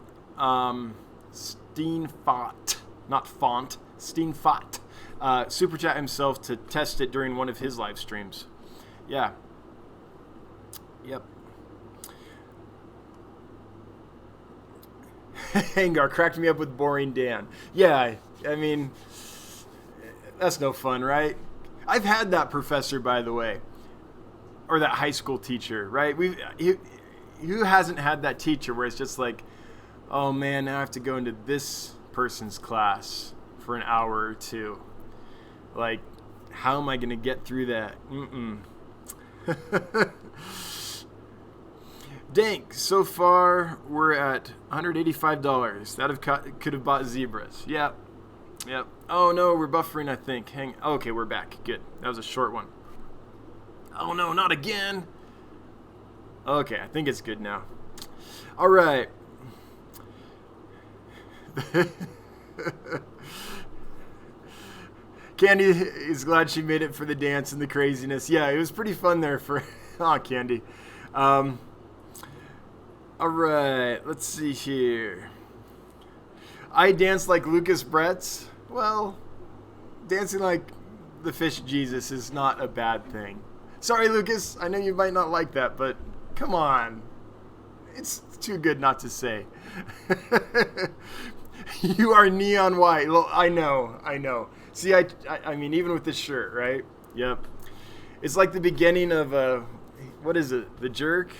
super chat himself to test it during one of his live streams. Yeah. Yep. Hangar cracked me up with boring Dan. Yeah, I mean, that's no fun, right? I've had that professor, by the way, or that high school teacher, right? Who hasn't had that teacher where it's just like, oh man, now I have to go into this person's class for an hour or two. Like, how am I going to get through that? Dank, so far we're at $185. That could have bought zebras. Yep. Oh no, we're buffering, I think. Okay, we're back. Good. That was a short one. Oh no, not again. Okay, I think it's good now. All right. Candy is glad she made it for the dance and the craziness. Yeah, it was pretty fun there for Candy. All right, let's see here. I dance like Lucas Bretz. Well, dancing like the fish Jesus is not a bad thing. Sorry, Lucas. I know you might not like that, but come on. It's too good not to say. You are neon white. Well, I know. See, I mean, even with this shirt, right? Yep. It's like the beginning of, what is it? The Jerk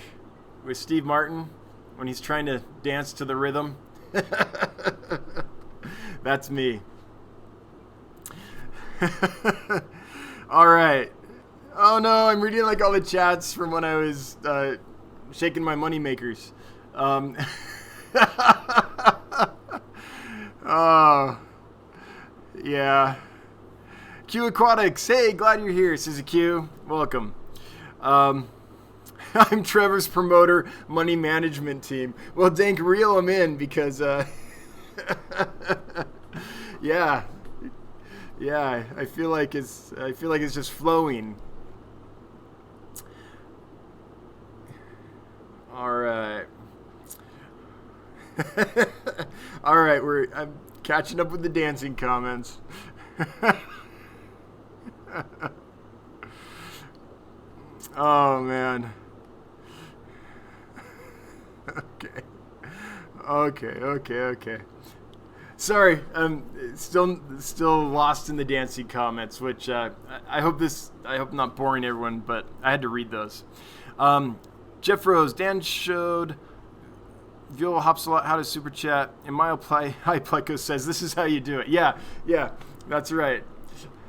with Steve Martin when he's trying to dance to the rhythm. That's me. All right. Oh no, I'm reading like all the chats from when I was shaking my money makers. Oh, yeah. Q Aquatics, hey, glad you're here, Suzy Q. Welcome. I'm Trevor's promoter, money management team. Well, Dank, reel him in because, yeah, I feel like it's just flowing. All right. All right, I'm catching up with the dancing comments. Oh man. Okay. Sorry, I'm still lost in the dancing comments, which I hope not boring everyone, but I had to read those. Jeff Rose, Dan showed Viola hops a lot. How to super chat? And Mile Play Hi Pleco says this is how you do it. Yeah, that's right.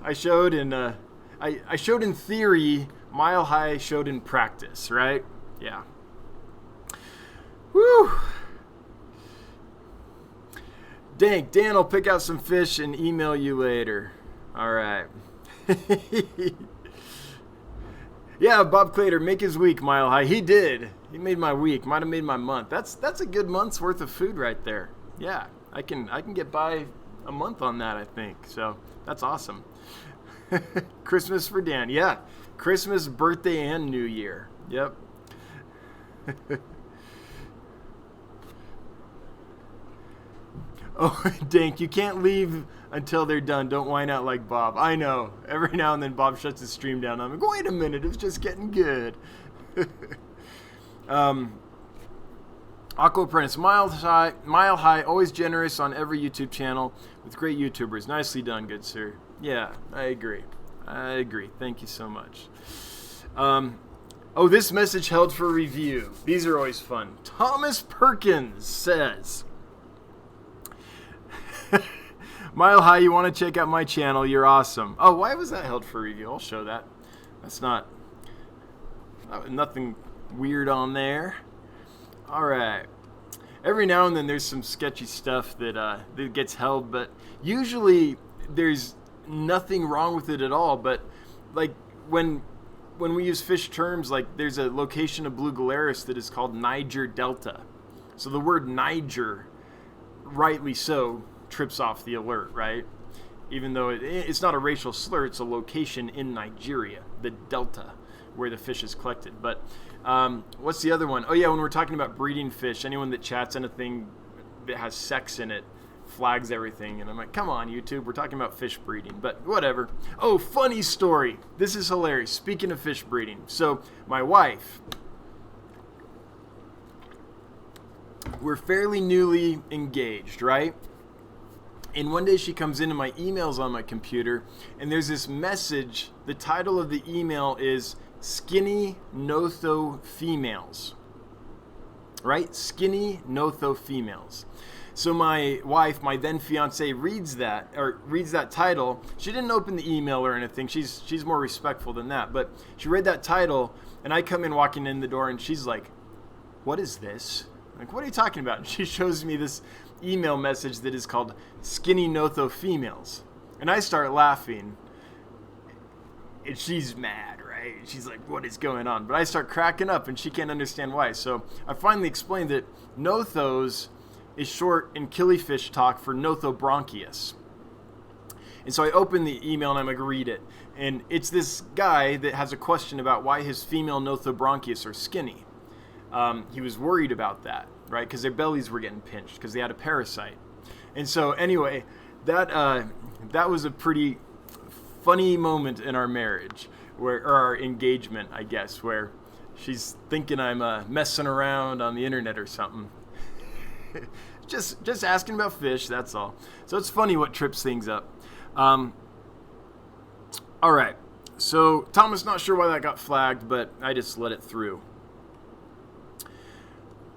I showed in I showed in theory. Mile High showed in practice, right? Yeah. Woo. Dank, Dan will pick out some fish and email you later. All right. Yeah, Bob Clater, make his week, Mile High. He did. He made my week. Might have made my month. That's a good month's worth of food right there. Yeah, I can get by a month on that, I think. So that's awesome. Christmas for Dan. Yeah, Christmas, birthday, and New Year. Yep. Oh, Dank, you can't leave until they're done. Don't whine out like Bob. I know. Every now and then Bob shuts his stream down. I'm like, wait a minute, it's just getting good. Aqua Apprentice, Mile High, always generous on every YouTube channel with great YouTubers. Nicely done, good sir. Yeah, I agree. Thank you so much. Oh, this message held for review. These are always fun. Thomas Perkins says, Mile High, you want to check out my channel? You're awesome. Oh, why was that held for review? I'll show that. That's nothing weird on there. All right. Every now and then there's some sketchy stuff that gets held, but usually there's nothing wrong with it at all. But like when we use fish terms, like there's a location of Blue Gularis that is called Niger Delta. So the word Niger, rightly so, trips off the alert, right? Even though it's not a racial slur, it's a location in Nigeria, the delta, where the fish is collected. But what's the other one? Oh yeah, when we're talking about breeding fish, anyone that chats anything that has sex in it flags everything. And I'm like, come on, YouTube, we're talking about fish breeding. But whatever. Oh, funny story. This is hilarious. Speaking of fish breeding. So my wife, we're fairly newly engaged, right? And one day she comes into my emails on my computer, and there's this message. The title of the email is Skinny Notho Females. Right? Skinny Notho Females. So my wife, my then fiance, reads that title. She didn't open the email or anything. She's more respectful than that. But she read that title, and I come in walking in the door, and she's like, what is this? I'm like, what are you talking about? And she shows me this email message that is called Skinny Notho Females. And I start laughing. And she's mad, right? She's like, what is going on? But I start cracking up, and she can't understand why. So I finally explained that Nothos is short in killifish talk for Nothobronchius. And so I open the email, and I'm like, read it. And it's this guy that has a question about why his female Nothobronchius are skinny. He was worried about that, right? Because their bellies were getting pinched because they had a parasite. And so anyway, that was a pretty funny moment in our marriage, or our engagement, I guess, where she's thinking I'm messing around on the internet or something. just asking about fish, that's all. So it's funny what trips things up. All right. So Thomas, not sure why that got flagged, but I just let it through.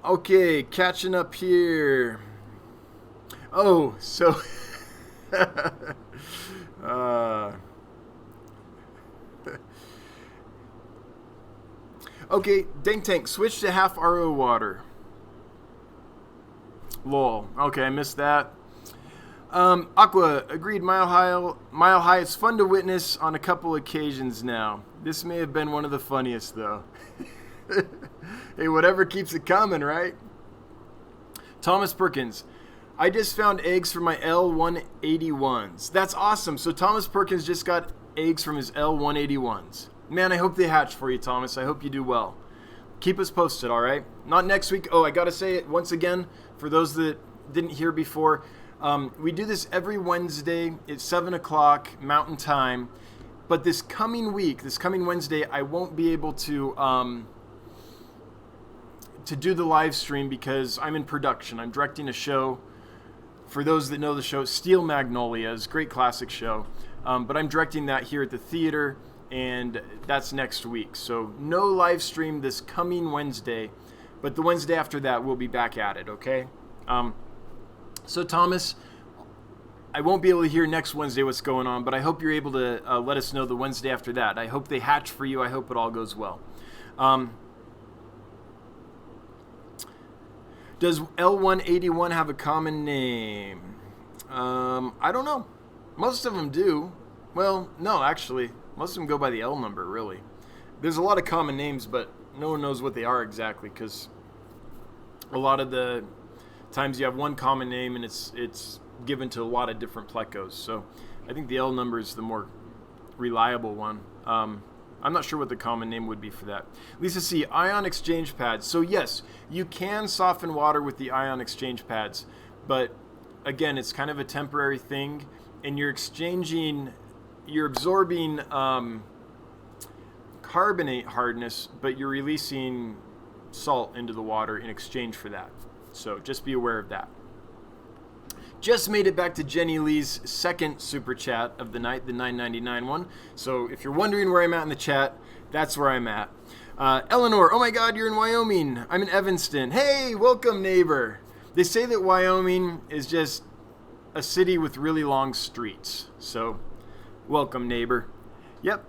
Okay, catching up here. Oh, so okay, Dank Tank, switch to half RO water. Lol. Okay, I missed that. Aqua, agreed, Mile High, it's fun to witness on a couple occasions now. This may have been one of the funniest, though. Hey, whatever keeps it coming, right? Thomas Perkins, I just found eggs for my L181s. That's awesome. So Thomas Perkins just got eggs from his L181s. Man, I hope they hatch for you, Thomas. I hope you do well. Keep us posted, all right? Not next week. Oh, I got to say it once again, for those that didn't hear before, we do this every Wednesday at 7 o'clock Mountain Time. But this coming Wednesday, I won't be able to do the live stream because I'm in production. I'm directing a show. For those that know the show, Steel Magnolias, great classic show. But I'm directing that here at the theater, and that's next week. So no live stream this coming Wednesday. But the Wednesday after that, we'll be back at it, okay? So Thomas, I won't be able to hear next Wednesday what's going on, but I hope you're able to let us know the Wednesday after that. I hope they hatch for you. I hope it all goes well. Does L181 have a common name? I don't know. Most of them do. Well, no, actually. Most of them go by the L number, really. There's a lot of common names, but no one knows what they are exactly, because a lot of the times you have one common name and it's given to a lot of different plecos. So I think the L number is the more reliable one. I'm not sure what the common name would be for that. Lisa C., ion exchange pads. So yes, you can soften water with the ion exchange pads, but again, it's kind of a temporary thing, and you're absorbing carbonate hardness, but you're releasing salt into the water in exchange for that. So just be aware of that. Just made it back to Jenny Lee's second super chat of the night, the $9.99 one. So if you're wondering where I'm at in the chat, that's where I'm at. Eleanor, oh my God, you're in Wyoming. I'm in Evanston. Hey, welcome, neighbor. They say that Wyoming is just a city with really long streets. So welcome, neighbor. Yep,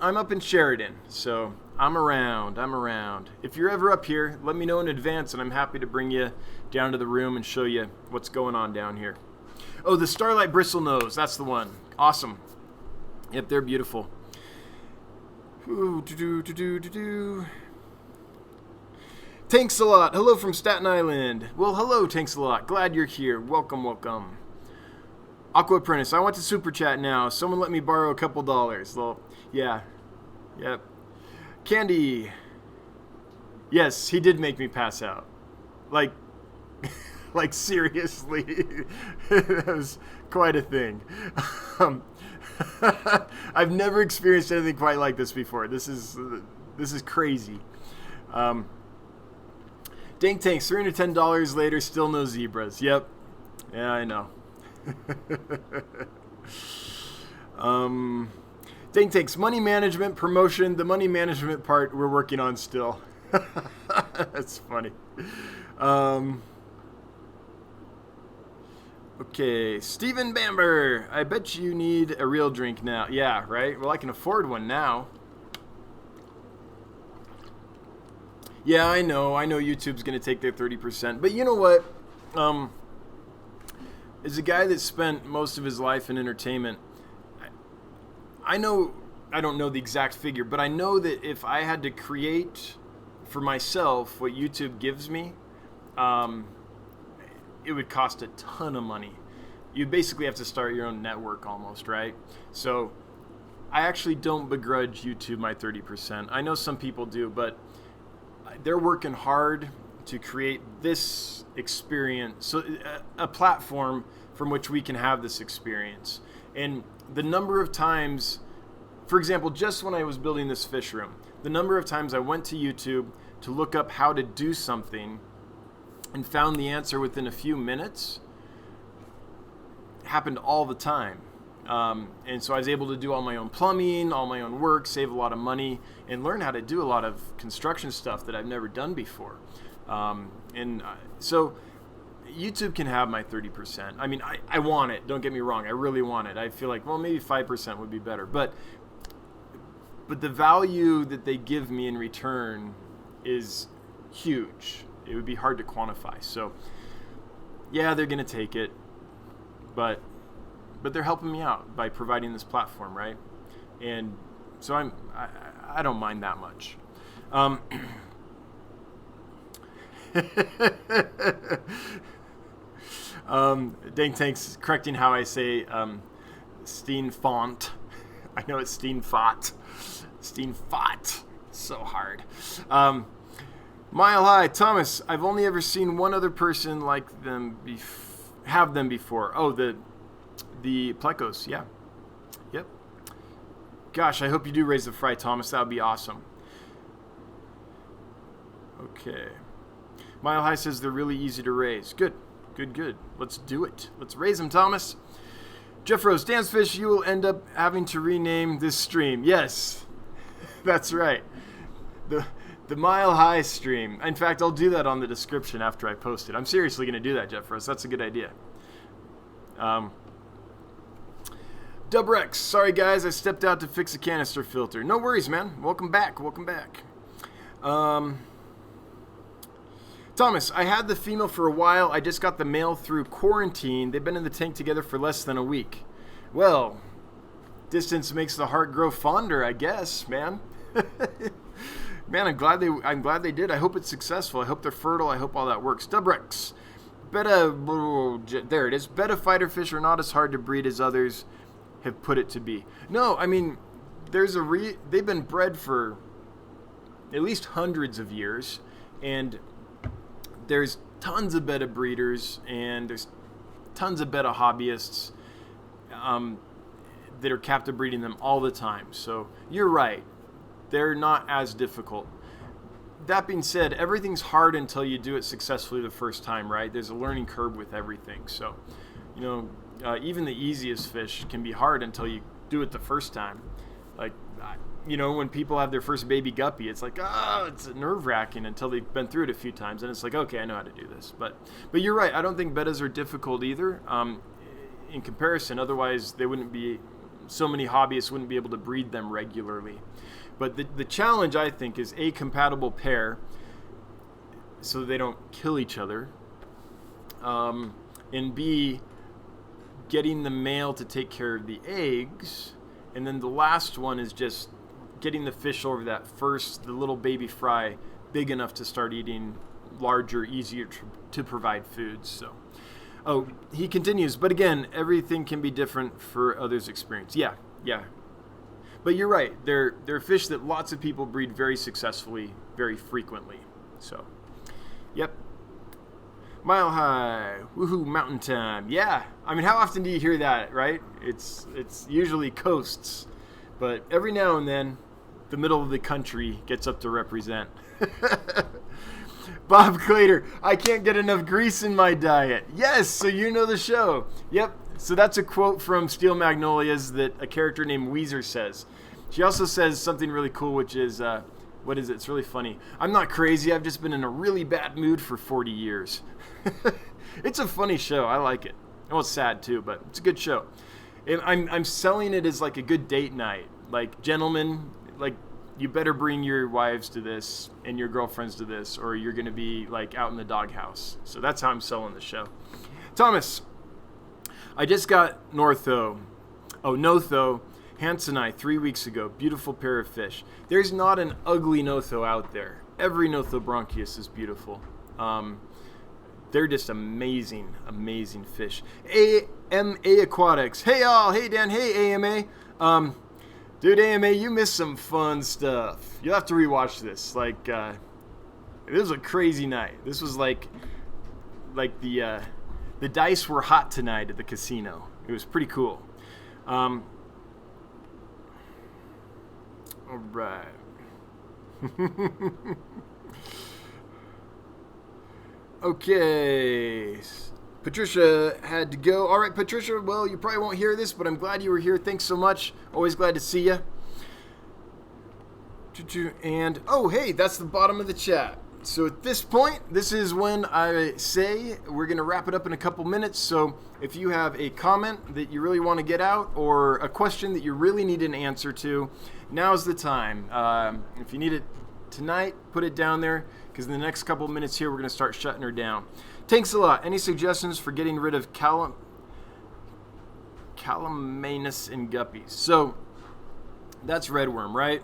I'm up in Sheridan, so I'm around. If you're ever up here, let me know in advance, and I'm happy to bring you down to the room and show you what's going on down here. Oh, the Starlight Bristlenose, that's the one. Awesome. Yep, they're beautiful. Ooh, Tanks a lot. Hello from Staten Island. Well, hello, Tanks a lot. Glad you're here. Welcome. Aqua Apprentice, I want to super chat now. Someone let me borrow a couple dollars. Well, yeah. Yep. Candy. Yes, he did make me pass out. Like seriously. That was quite a thing. I've never experienced anything quite like this before. This is crazy. Dank Tanks, $310 later, still no zebras. Yep. Yeah, I know. Dank Tanks, money management, promotion, the money management part we're working on still. That's funny. Okay, Stephen Bamber, I bet you need a real drink now. Yeah, right? Well, I can afford one now. Yeah, I know YouTube's going to take their 30%. But you know what? As a guy that spent most of his life in entertainment, I don't know the exact figure, but I know that if I had to create for myself what YouTube gives me, it would cost a ton of money. You'd basically have to start your own network almost, right? So I actually don't begrudge YouTube my 30%. I know some people do, but they're working hard to create this experience, so a platform from which we can have this experience. And the number of times, for example, just when I was building this fish room, the number of times I went to YouTube to look up how to do something and found the answer within a few minutes happened all the time. And so I was able to do all my own plumbing, all my own work, save a lot of money, and learn how to do a lot of construction stuff that I've never done before. So YouTube can have my 30%. I mean, I want it. Don't get me wrong. I really want it. I feel like, well, maybe 5% would be better. But the value that they give me in return is huge. It would be hard to quantify. So, yeah, they're going to take it. But they're helping me out by providing this platform, right? And so I don't mind that much. Dank Tank's correcting how I say Steen Font. I know it's Steen Font. Steen Font. So hard. Mile High, Thomas, I've only ever seen one other person like them have them before. Oh, the plecos, yeah. Yep. Gosh, I hope you do raise the fry, Thomas. That would be awesome. Okay. Mile High says they're really easy to raise. Good. Let's do it. Let's raise them, Thomas. Jeff Rose, Dance Fish, you will end up having to rename this stream. Yes, that's right. The Mile High stream. In fact, I'll do that on the description after I post it. I'm seriously going to do that, Jeff Rose. That's a good idea. Dubrex, sorry guys, I stepped out to fix a canister filter. No worries, man. Welcome back. Welcome back. Thomas, I had the female for a while. I just got the male through quarantine. They've been in the tank together for less than a week. Well, distance makes the heart grow fonder, I guess, man. Man, I'm glad they did. I hope it's successful. I hope they're fertile. I hope all that works. Dubrex, there it is. Betta fighter fish are not as hard to breed as others have put it to be. No, I mean, they've been bred for at least hundreds of years, and there's tons of betta breeders, and there's tons of betta hobbyists that are captive breeding them all the time. So you're right. They're not as difficult. That being said, everything's hard until you do it successfully the first time, right? There's a learning curve with everything. So, even the easiest fish can be hard until you do it the first time. Like, when people have their first baby guppy, it's like, it's nerve-wracking until they've been through it a few times. And it's like, okay, I know how to do this. But you're right. I don't think bettas are difficult either in comparison. Otherwise, so many hobbyists wouldn't be able to breed them regularly. But the challenge, I think, is A, compatible pair so they don't kill each other, and B, getting the male to take care of the eggs, and then the last one is just getting the fish over the little baby fry, big enough to start eating larger, easier to provide foods. So, he continues, but again, everything can be different for others' experience. Yeah. But you're right. They're fish that lots of people breed very successfully, very frequently. So, yep. Mile High, woohoo, mountain time. Yeah. I mean, how often do you hear that, right? It's usually coasts, but every now and then, the middle of the country gets up to represent. Bob Clater, I can't get enough grease in my diet. Yes, so you know the show. Yep. So that's a quote from Steel Magnolias that a character named Weezer says. She also says something really cool, which is, what is it? It's really funny. I'm not crazy. I've just been in a really bad mood for 40 years. It's a funny show. I like it. Oh, it's sad too, but it's a good show. I'm selling it as like a good date night. Like, gentlemen, like, you better bring your wives to this and your girlfriends to this, or you're going to be like out in the doghouse. So that's how I'm selling the show. Thomas, I just got Notho Hansenii 3 weeks ago. Beautiful pair of fish. There's not an ugly Notho out there. Every Nothobronchius is beautiful. They're just amazing, amazing fish. AMA Aquatics. Hey all. Hey Dan. Hey AMA. Dude, AMA, you missed some fun stuff. You'll have to rewatch this. Like, this was a crazy night. This was like the dice were hot tonight at the casino. It was pretty cool. All right. Okay. Patricia had to go. All right, Patricia, well, you probably won't hear this, but I'm glad you were here. Thanks so much. Always glad to see you. And, hey, that's the bottom of the chat. So at this point, this is when I say we're going to wrap it up in a couple minutes. So if you have a comment that you really want to get out or a question that you really need an answer to, now's the time. If you need it tonight, put it down there, because in the next couple minutes here, we're going to start shutting her down. Thanks a lot. Any suggestions for getting rid of Calamanus in guppies? So that's redworm, right?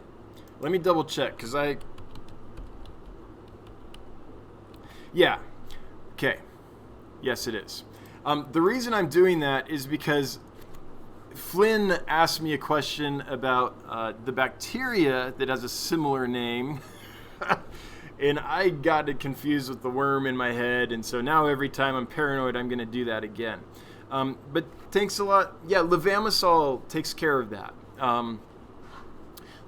Let me double check, because yeah. Okay. Yes, it is. The reason I'm doing that is because Flynn asked me a question about the bacteria that has a similar name, and I got it confused with the worm in my head, and so now every time I'm paranoid, I'm going to do that again. But thanks a lot. Yeah, levamisol takes care of that.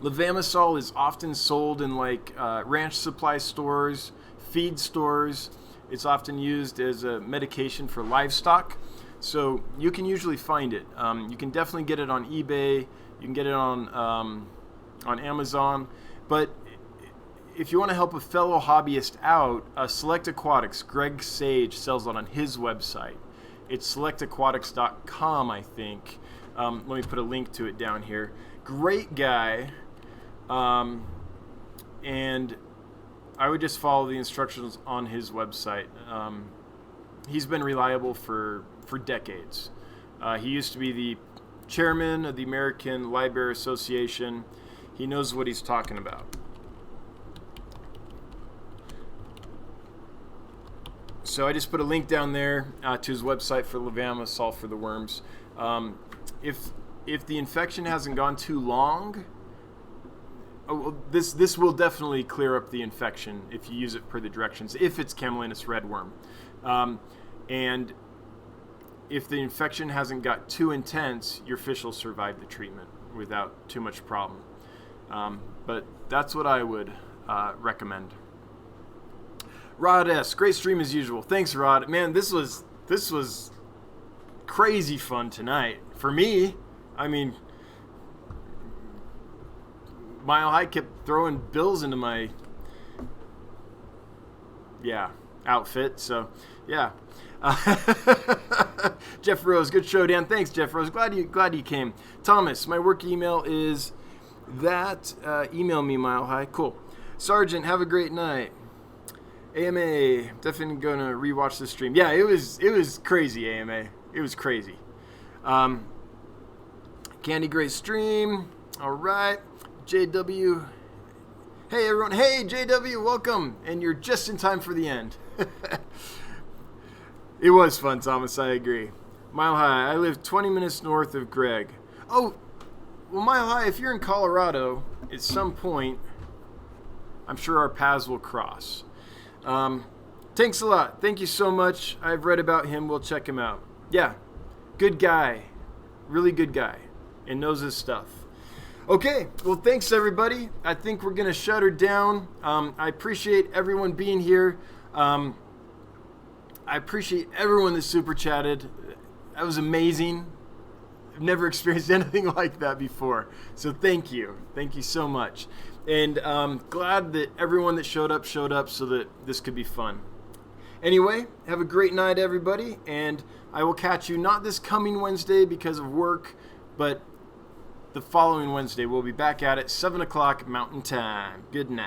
Levamisol is often sold in like ranch supply stores, feed stores. It's often used as a medication for livestock, so you can usually find it. You can definitely get it on eBay. You can get it on Amazon, but if you want to help a fellow hobbyist out, Select Aquatics, Greg Sage sells it on his website. It's selectaquatics.com, I think. Let me put a link to it down here. Great guy. And I would just follow the instructions on his website. He's been reliable for decades. He used to be the chairman of the American Library Association. He knows what he's talking about. So I just put a link down there to his website for Lavama Salt for the Worms. If the infection hasn't gone too long, this will definitely clear up the infection if you use it per the directions, if it's Camelinus redworm. And if the infection hasn't got too intense, your fish will survive the treatment without too much problem. But that's what I would recommend. Rod S, great stream as usual. Thanks, Rod. Man, this was crazy fun tonight for me. I mean, Mile High kept throwing bills into my outfit. So yeah. Jeff Rose, good show, Dan. Thanks, Jeff Rose. Glad you came. Thomas, my work email is that. Email me, Mile High. Cool. Sergeant, have a great night. AMA, definitely gonna rewatch this stream. Yeah, it was crazy, AMA. It was crazy. Candy, great stream. All right. JW. Hey, everyone. Hey, JW, welcome. And you're just in time for the end. It was fun, Thomas. I agree. Mile High. I live 20 minutes north of Greg. Oh, well, Mile High, if you're in Colorado, at some point, I'm sure our paths will cross. Thanks a lot. Thank you so much. I've read about him. We'll check him out. Yeah, good guy. Really good guy. And knows his stuff. Okay, well, thanks, everybody. I think we're going to shut her down. I appreciate everyone being here. I appreciate everyone that super chatted. That was amazing. I've never experienced anything like that before. So thank you. Thank you so much. And glad that everyone that showed up so that this could be fun. Anyway, have a great night, everybody. And I will catch you not this coming Wednesday because of work, but the following Wednesday. We'll be back at it, 7 o'clock Mountain Time. Good night.